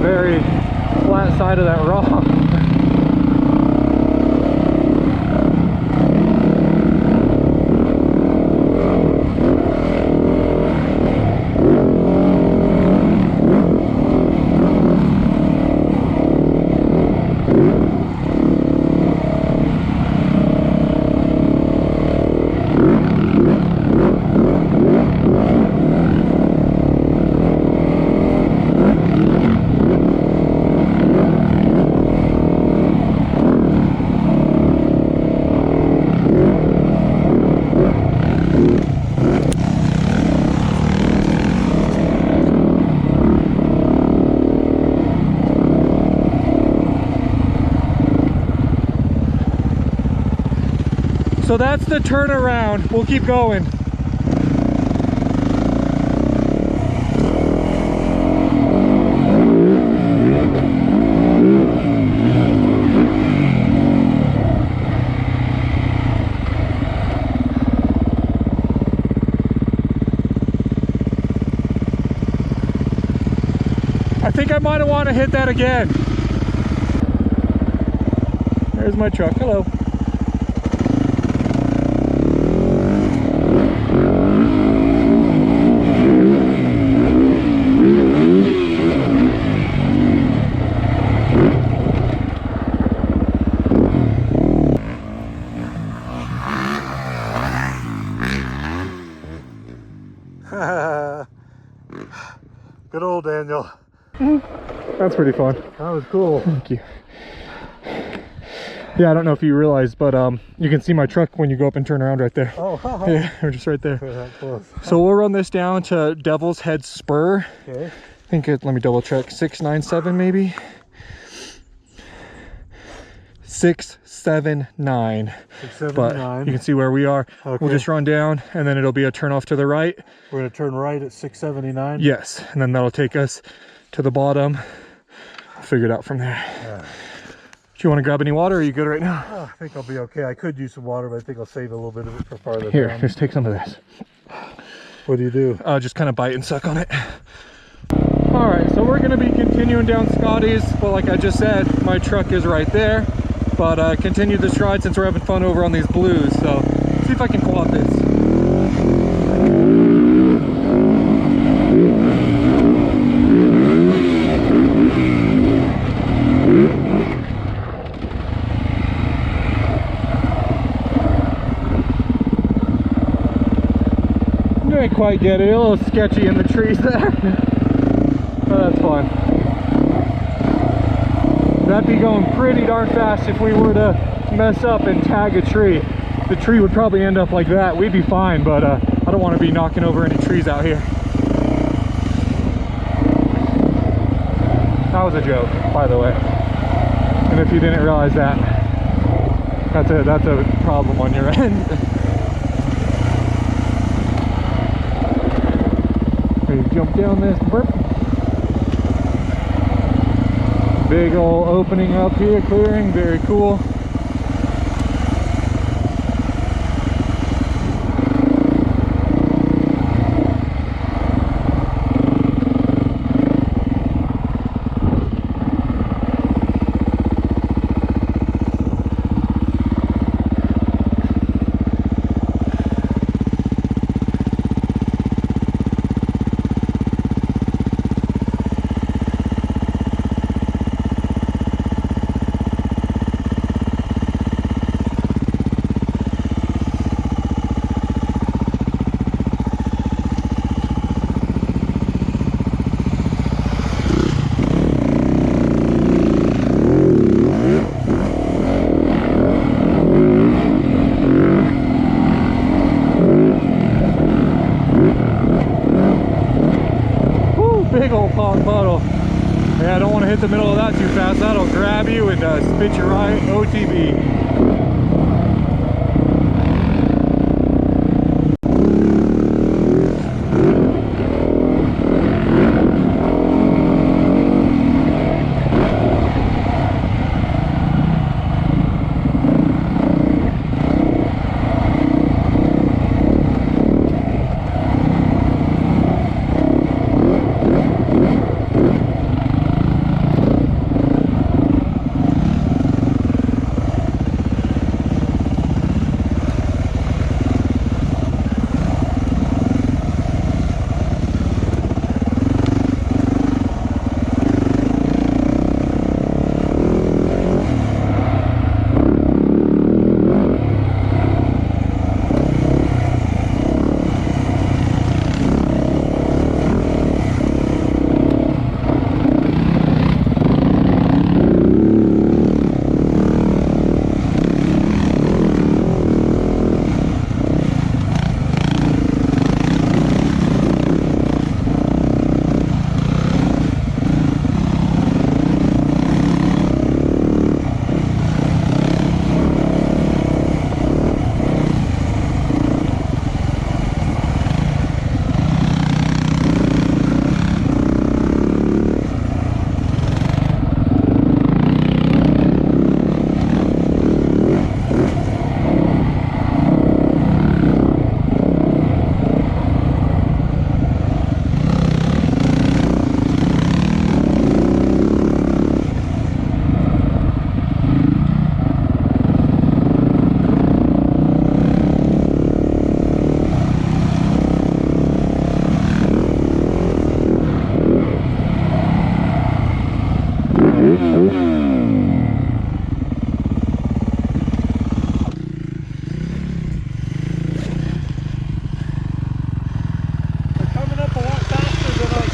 S3: Very flat side of that rock. So that's the turnaround. We'll keep going. I think I might have want to hit that again. There's my truck. Hello.
S4: Good old Daniel.
S3: That's pretty fun.
S4: That was cool.
S3: Thank you. Yeah, I don't know if you realized, but you can see my truck when you go up and turn around right there.
S4: Oh,
S3: Yeah, we're just right there.
S4: we're that close.
S3: So we'll run this down to Devil's Head Spur.
S4: Okay.
S3: I think let me double check. 697 maybe. 679.
S4: 679.
S3: But you can see where we are.
S4: Okay.
S3: We'll just run down and then it'll be a turn off to the right.
S4: We're gonna turn right at 679.
S3: Yes, and then that'll take us to the bottom. Figure it out from there.
S4: Yeah.
S3: Do you want to grab any water or are you good right now?
S4: Oh, I think I'll be okay. I could use some water, but I think I'll save a little bit of it for farther
S3: Here,
S4: down.
S3: just take some of this.
S4: What do you do?
S3: Just kind of bite and suck on it. All right, so we're gonna be continuing down Scotty's, but like I just said, my truck is right there. But continue this ride since we're having fun over on these blues. So see if I can co-op this. Didn't quite get it, a little sketchy in the trees there. But that's fine. That'd be going pretty darn fast if we were to mess up and tag a tree. The tree would probably end up like that. We'd be fine, but I don't want to be knocking over any trees out here. That was a joke, by the way. And if you didn't realize that, that's a problem on your end. Ready to jump down this burp. Big old opening up here, clearing, very cool. Big old pond puddle. Yeah, I don't want to hit the middle of that too fast. That'll grab you and spit you right OTB.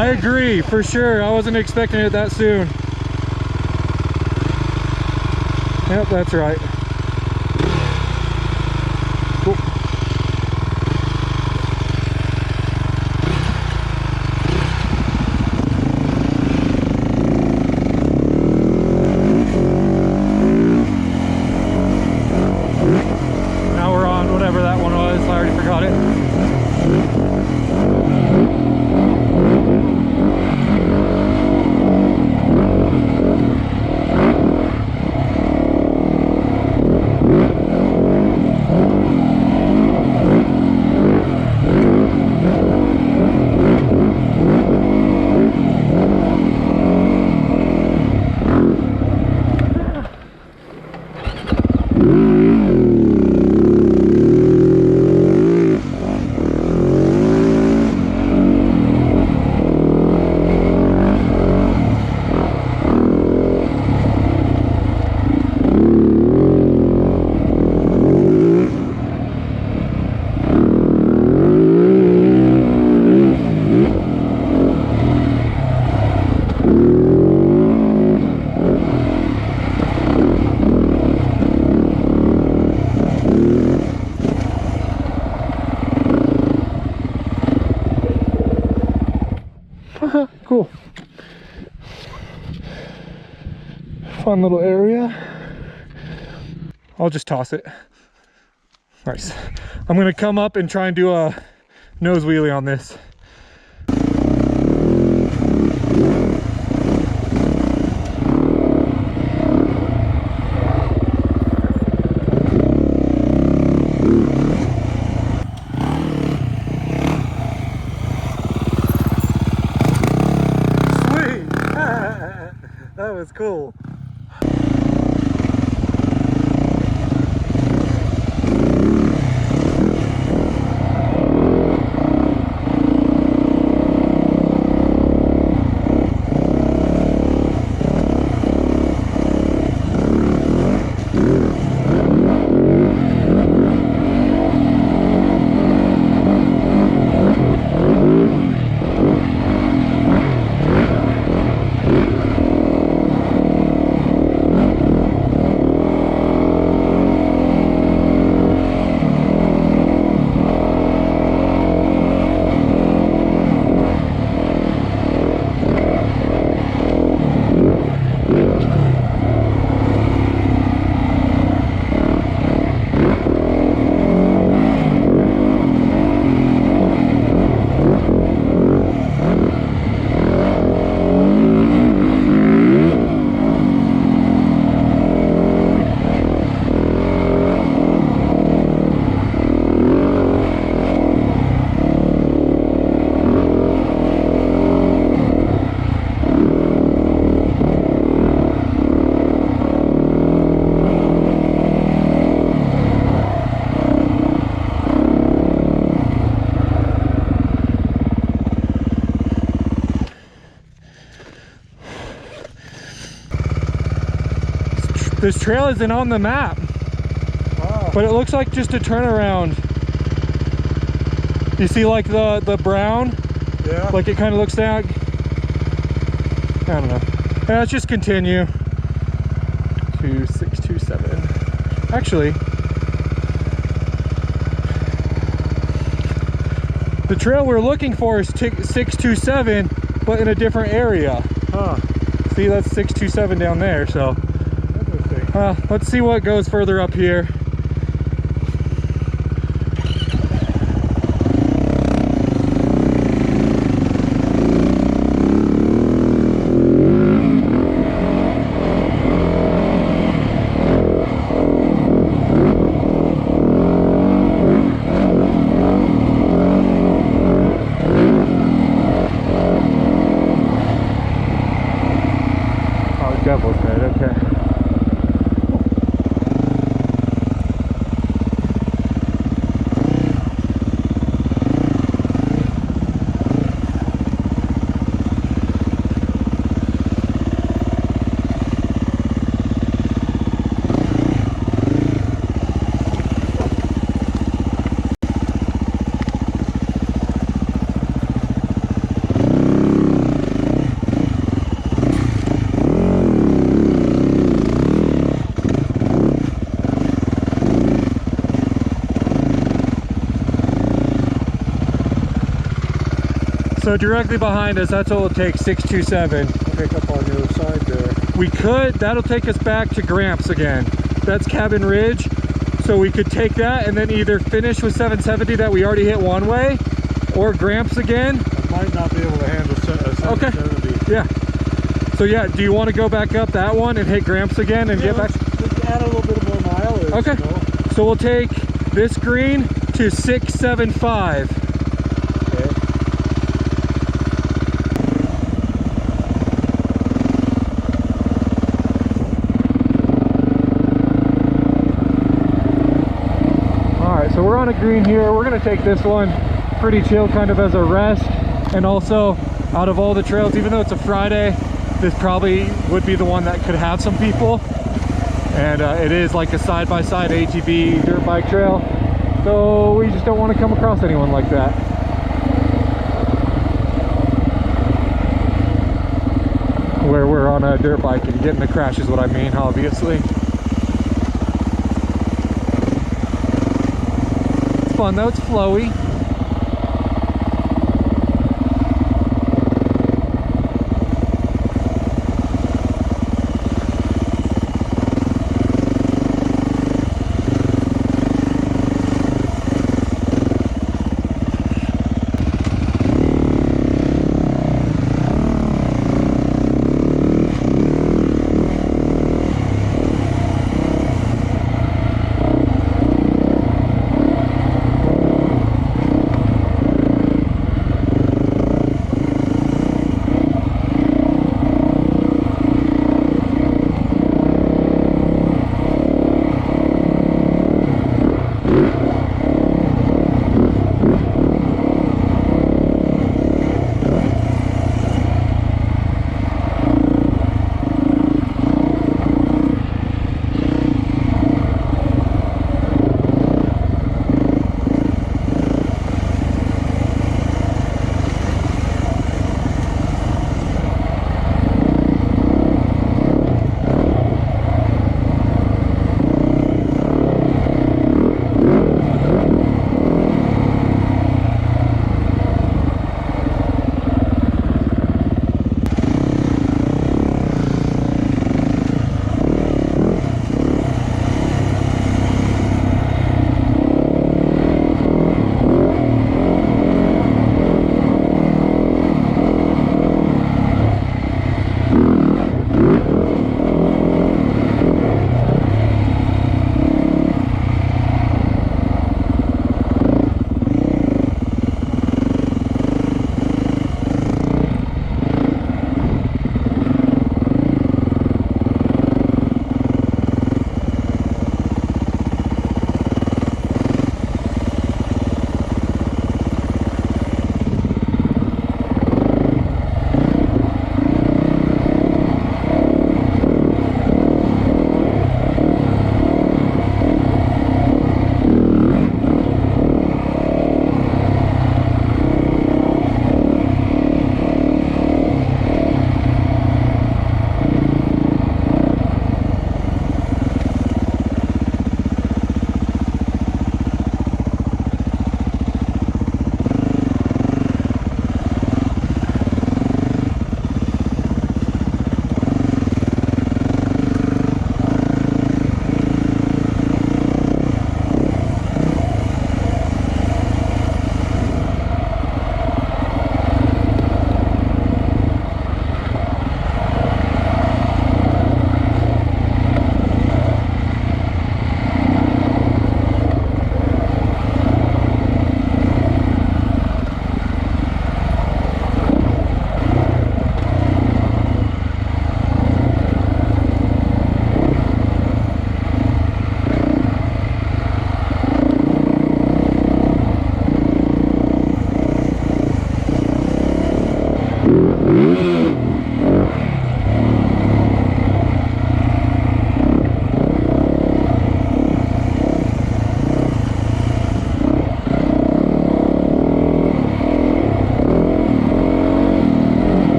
S3: I agree, for sure. I wasn't expecting it that soon. Yep, that's right. Cool. Now we're on whatever that one was. I already forgot it. Cool. Fun little area. I'll just toss it. Nice. I'm gonna come up and try and do a nose wheelie on this. That was cool. This trail isn't on the map, but it looks like just a turnaround. You see like the brown?
S4: Yeah.
S3: Like it kind of looks down. I don't know. Yeah, let's just continue to 627. Actually, the trail we're looking for is 627, but in a different area.
S4: Huh.
S3: See, that's 627 down there, so. Let's see what goes further up here. Oh, Devil's Head, okay. So directly behind us, that's what will take 627.
S4: Pick up on the other side there.
S3: We could, that'll take us back to Gramps again. That's Cabin Ridge. So we could take that and then either finish with 770 that we already hit one way, or Gramps again.
S4: I might not be able to handle 770.
S3: Okay. Yeah. So yeah, do you want to go back up that one and hit Gramps again and get back?
S4: Let's add a little bit more mileage.
S3: Okay.
S4: You know?
S3: So we'll take this green to 675. So we're on a green here. We're gonna take this one pretty chill, kind of as a rest. And also, out of all the trails, even though it's a Friday, this probably would be the one that could have some people. And it is like a side-by-side ATV dirt bike trail. So we just don't want to come across anyone like that. Where we're on a dirt bike and getting a crash is what I mean, obviously. Fun though, it's flowy.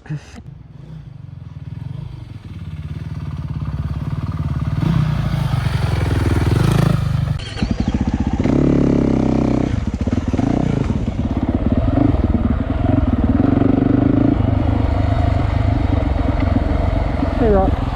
S3: Hey, Rock.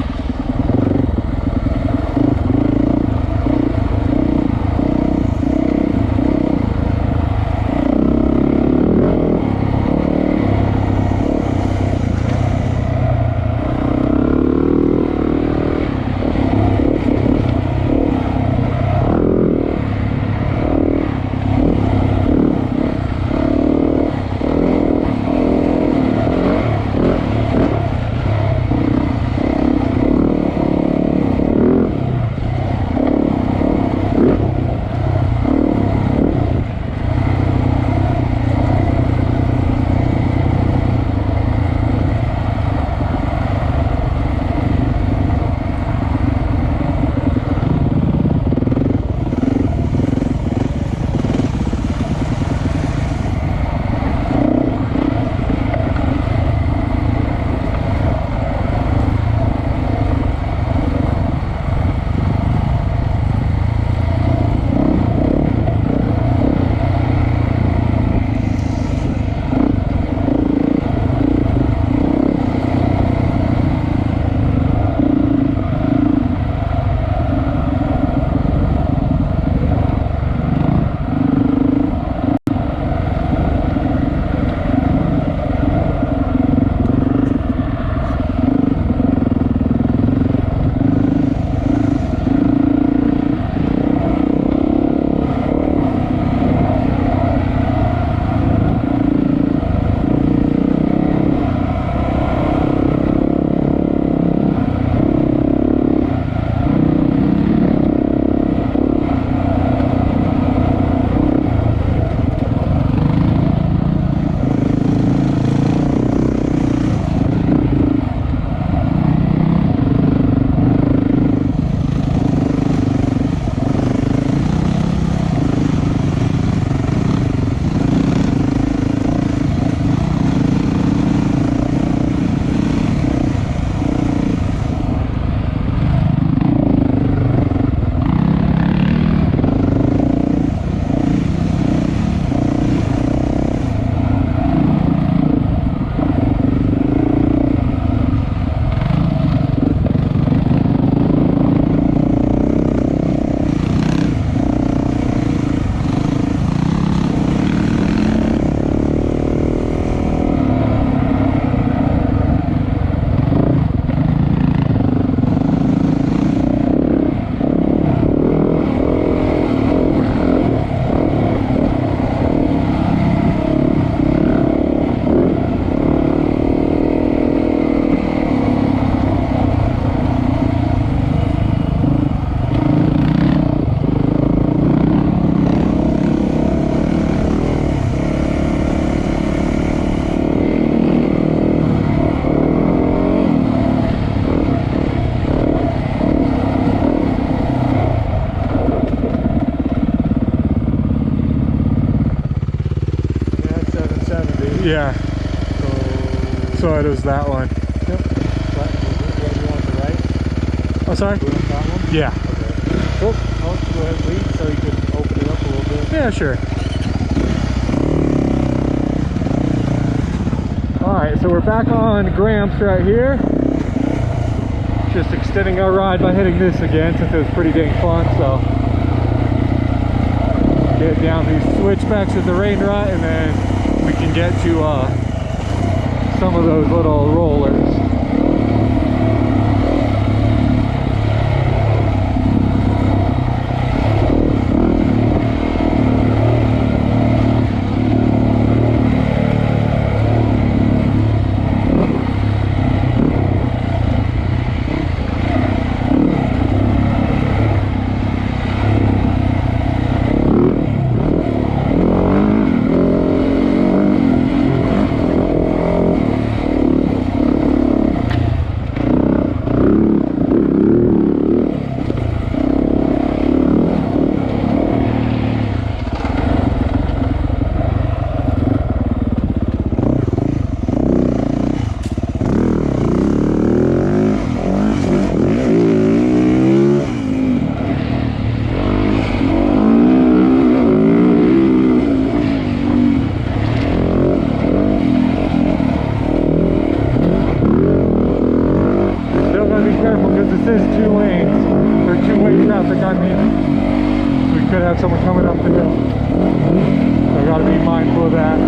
S3: Yeah. So it was that one. Yep.
S4: What do you want to right?
S3: Oh, sorry?
S4: Do you want that one?
S3: Yeah.
S4: Okay. Cool. I'll just go ahead and lead so you can open it up a little bit.
S3: Yeah, sure. Alright, so we're back on Gramps right here. Just extending our ride by hitting this again since it was pretty dang fun, so. Get down these switchbacks with the rain rut and then we can get to some of those little rollers. have someone coming up the hill. So I gotta be mindful of that.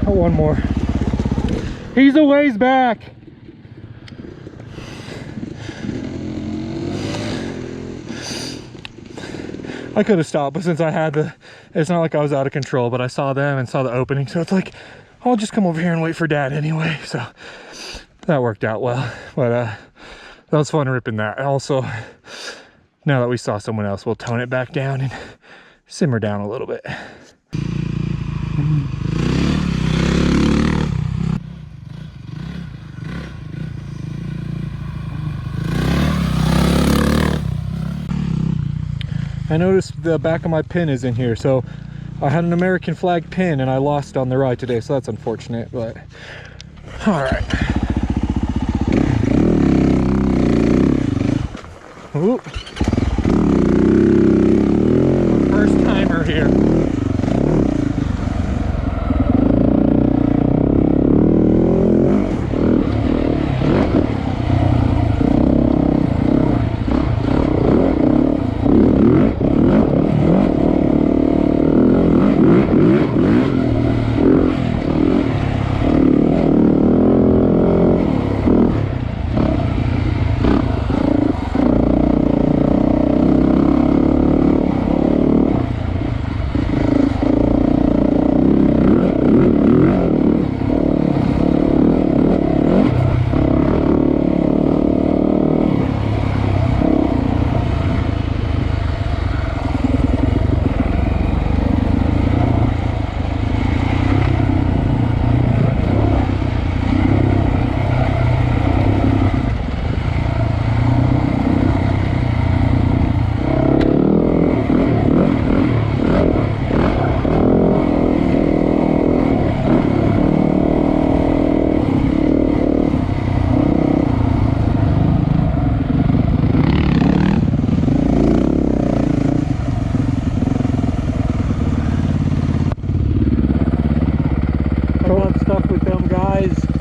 S3: One more. He's a ways back. I could have stopped, but since I had the, it's not like I was out of control, but I saw them and saw the opening, so it's like, I'll just come over here and wait for Dad anyway. So that worked out well, but that was fun ripping that. Also, now that we saw someone else, we'll tone it back down and simmer down a little bit. I noticed the back of my pin is in here, so I had an American flag pin and I lost on the ride today, so that's unfortunate, but all right. Ooh. First timer here.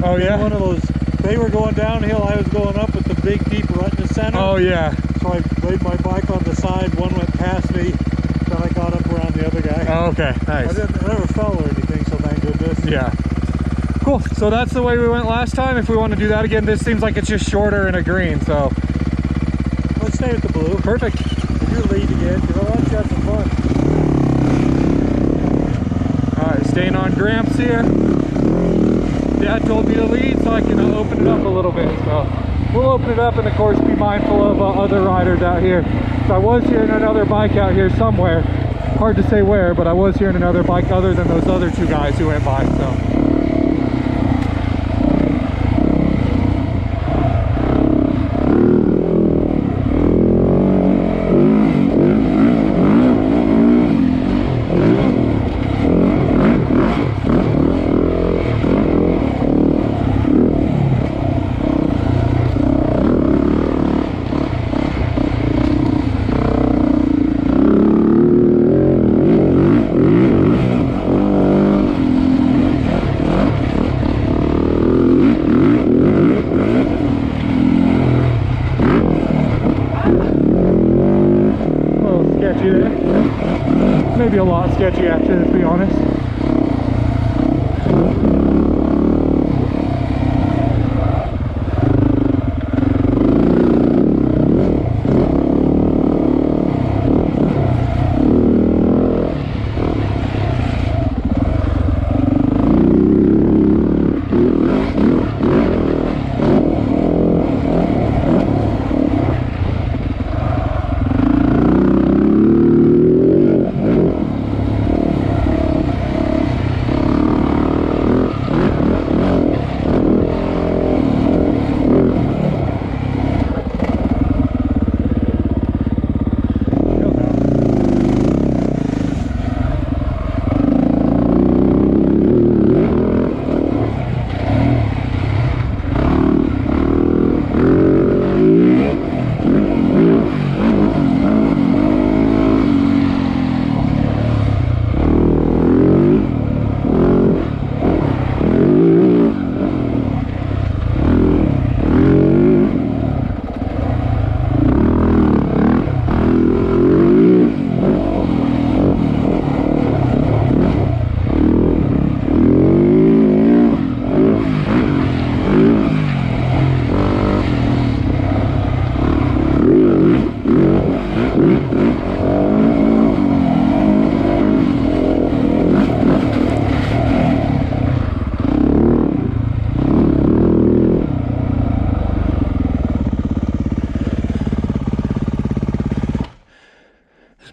S3: Oh yeah?
S4: One of those, they were going downhill, I was going up with the big deep rut in the center.
S3: Oh yeah.
S4: So I laid my bike on the side, one went past me, then I got up around the other guy.
S3: Oh, okay, nice.
S4: I never fell or anything, so thank goodness.
S3: Yeah. Cool, so that's the way we went last time. If we want to do that again, this seems like it's just shorter and a green, so.
S4: Let's stay with the blue.
S3: Perfect.
S4: If you're lead again, because I want you to have some fun.
S3: All right, staying on Gramps here. Dad told me to lead so I can open it up a little bit. So we'll open it up and of course be mindful of other riders out here. So I was hearing another bike out here somewhere. Hard to say where, but I was hearing another bike other than those other two guys who went by. So. Maybe a lot sketchy actually, to be honest.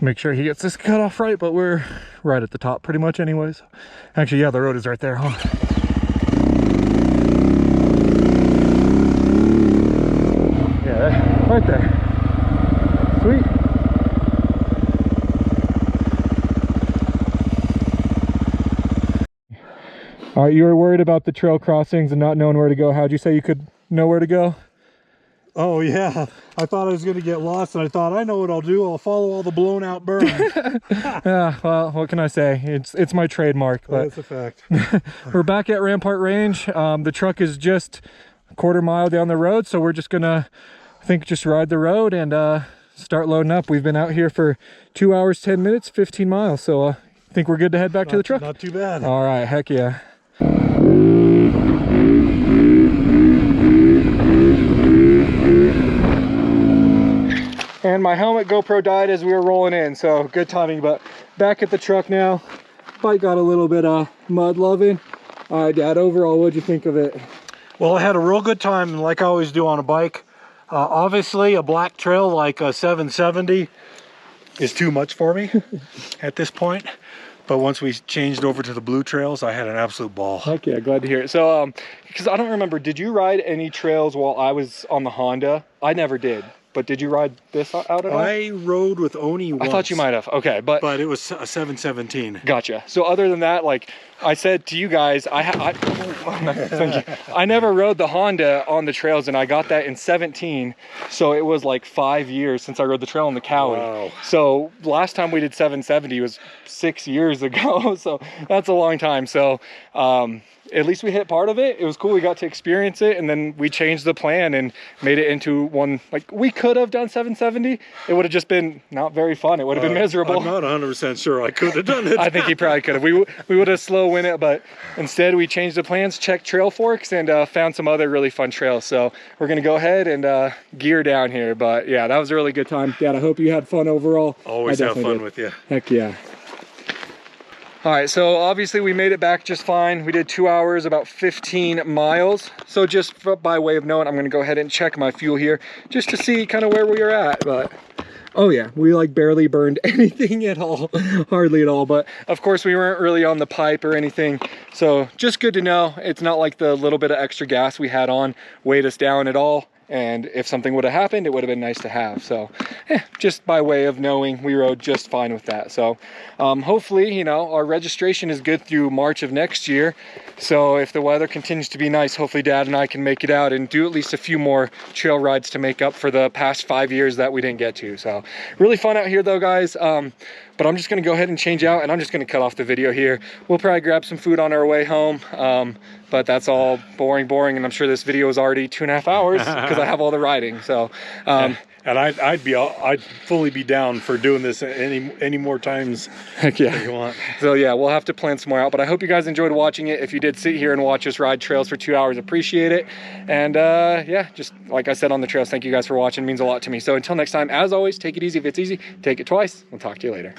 S3: Make sure he gets this cut off right, but we're right at the top pretty much anyways. Actually, yeah, the road is right there, huh? Yeah, right there. Sweet. All right, you were worried about the trail crossings and not knowing where to go. How'd you say you could know where to go?
S4: Oh yeah, I thought I was going to get lost, and I thought, I know what I'll do. I'll follow all the blown out berms.
S3: Yeah, well, what can I say? It's my trademark. But
S4: that's a fact.
S3: We're back at Rampart Range. The truck is just a quarter mile down the road, so we're just gonna, I think, just ride the road and start loading up. We've been out here for 2 hours, 10 minutes, 15 miles, so I think we're good to head back to the truck.
S4: Not too bad.
S3: All right, heck yeah. And my helmet GoPro died as we were rolling in, so good timing. But back at the truck now. Bike got a little bit of mud loving. All right, Dad, overall, what'd you think of it?
S4: Well, I had a real good time, like I always do on a bike. Obviously, a black trail like a 770 is too much for me at this point. But once we changed over to the blue trails, I had an absolute ball.
S3: Heck yeah, glad to hear it. So, because I don't remember, did you ride any trails while I was on the Honda? I never did. But did you ride this out at all?
S4: I rode with Oni once.
S3: I thought you might have. Okay, but
S4: it was a 717.
S3: Gotcha. So other than that, like I said to you guys, thank you. I never rode the Honda on the trails, and I got that in 17. So it was like 5 years since I rode the trail on the Cowie.
S4: Wow.
S3: So last time we did 770 was 6 years ago. So that's a long time. So at least we hit part of it. It was cool. We got to experience it, and then we changed the plan and made it into one. Like, we could have done 770. It would have just been not very fun. It would have been miserable.
S4: I'm not 100% sure I could have done it.
S3: I think he probably could have. We would have slow win it, but instead we changed the plans, checked trail forks, and found some other really fun trails. So we're gonna go ahead and gear down here. But yeah, that was a really good time. Dad, I hope you had fun overall.
S4: Always have fun with you.
S3: Heck yeah.
S1: All right, so obviously we made it back just fine. We did 2 hours, about 15 miles. So just by way of note, I'm gonna go ahead and check my fuel here just to see kind of where we are at, but oh yeah, we like barely burned anything at all, hardly at all. But of course we weren't really on the pipe or anything. So just good to know. It's not like the little bit of extra gas we had on weighed us down at all. And if something would have happened, it would have been nice to have. So just by way of knowing, we rode just fine with that. So hopefully, you know, our registration is good through March of next year. So if the weather continues to be nice, hopefully Dad and I can make it out and do at least a few more trail rides to make up for the past 5 years that we didn't get to. So really fun out here though, guys. But I'm just gonna go ahead and change out and I'm just gonna cut off the video here. We'll probably grab some food on our way home. But that's all boring, and I'm sure this video is already 2.5 hours because I have all the riding. So,
S2: and I'd fully be down for doing this any more times.
S1: Heck yeah.
S2: That you want.
S1: So yeah, we'll have to plan some more out. But I hope you guys enjoyed watching it. If you did sit here and watch us ride trails for 2 hours, appreciate it. And yeah, just like I said on the trails, thank you guys for watching. It means a lot to me. So until next time, as always, take it easy. If it's easy, take it twice. We'll talk to you later.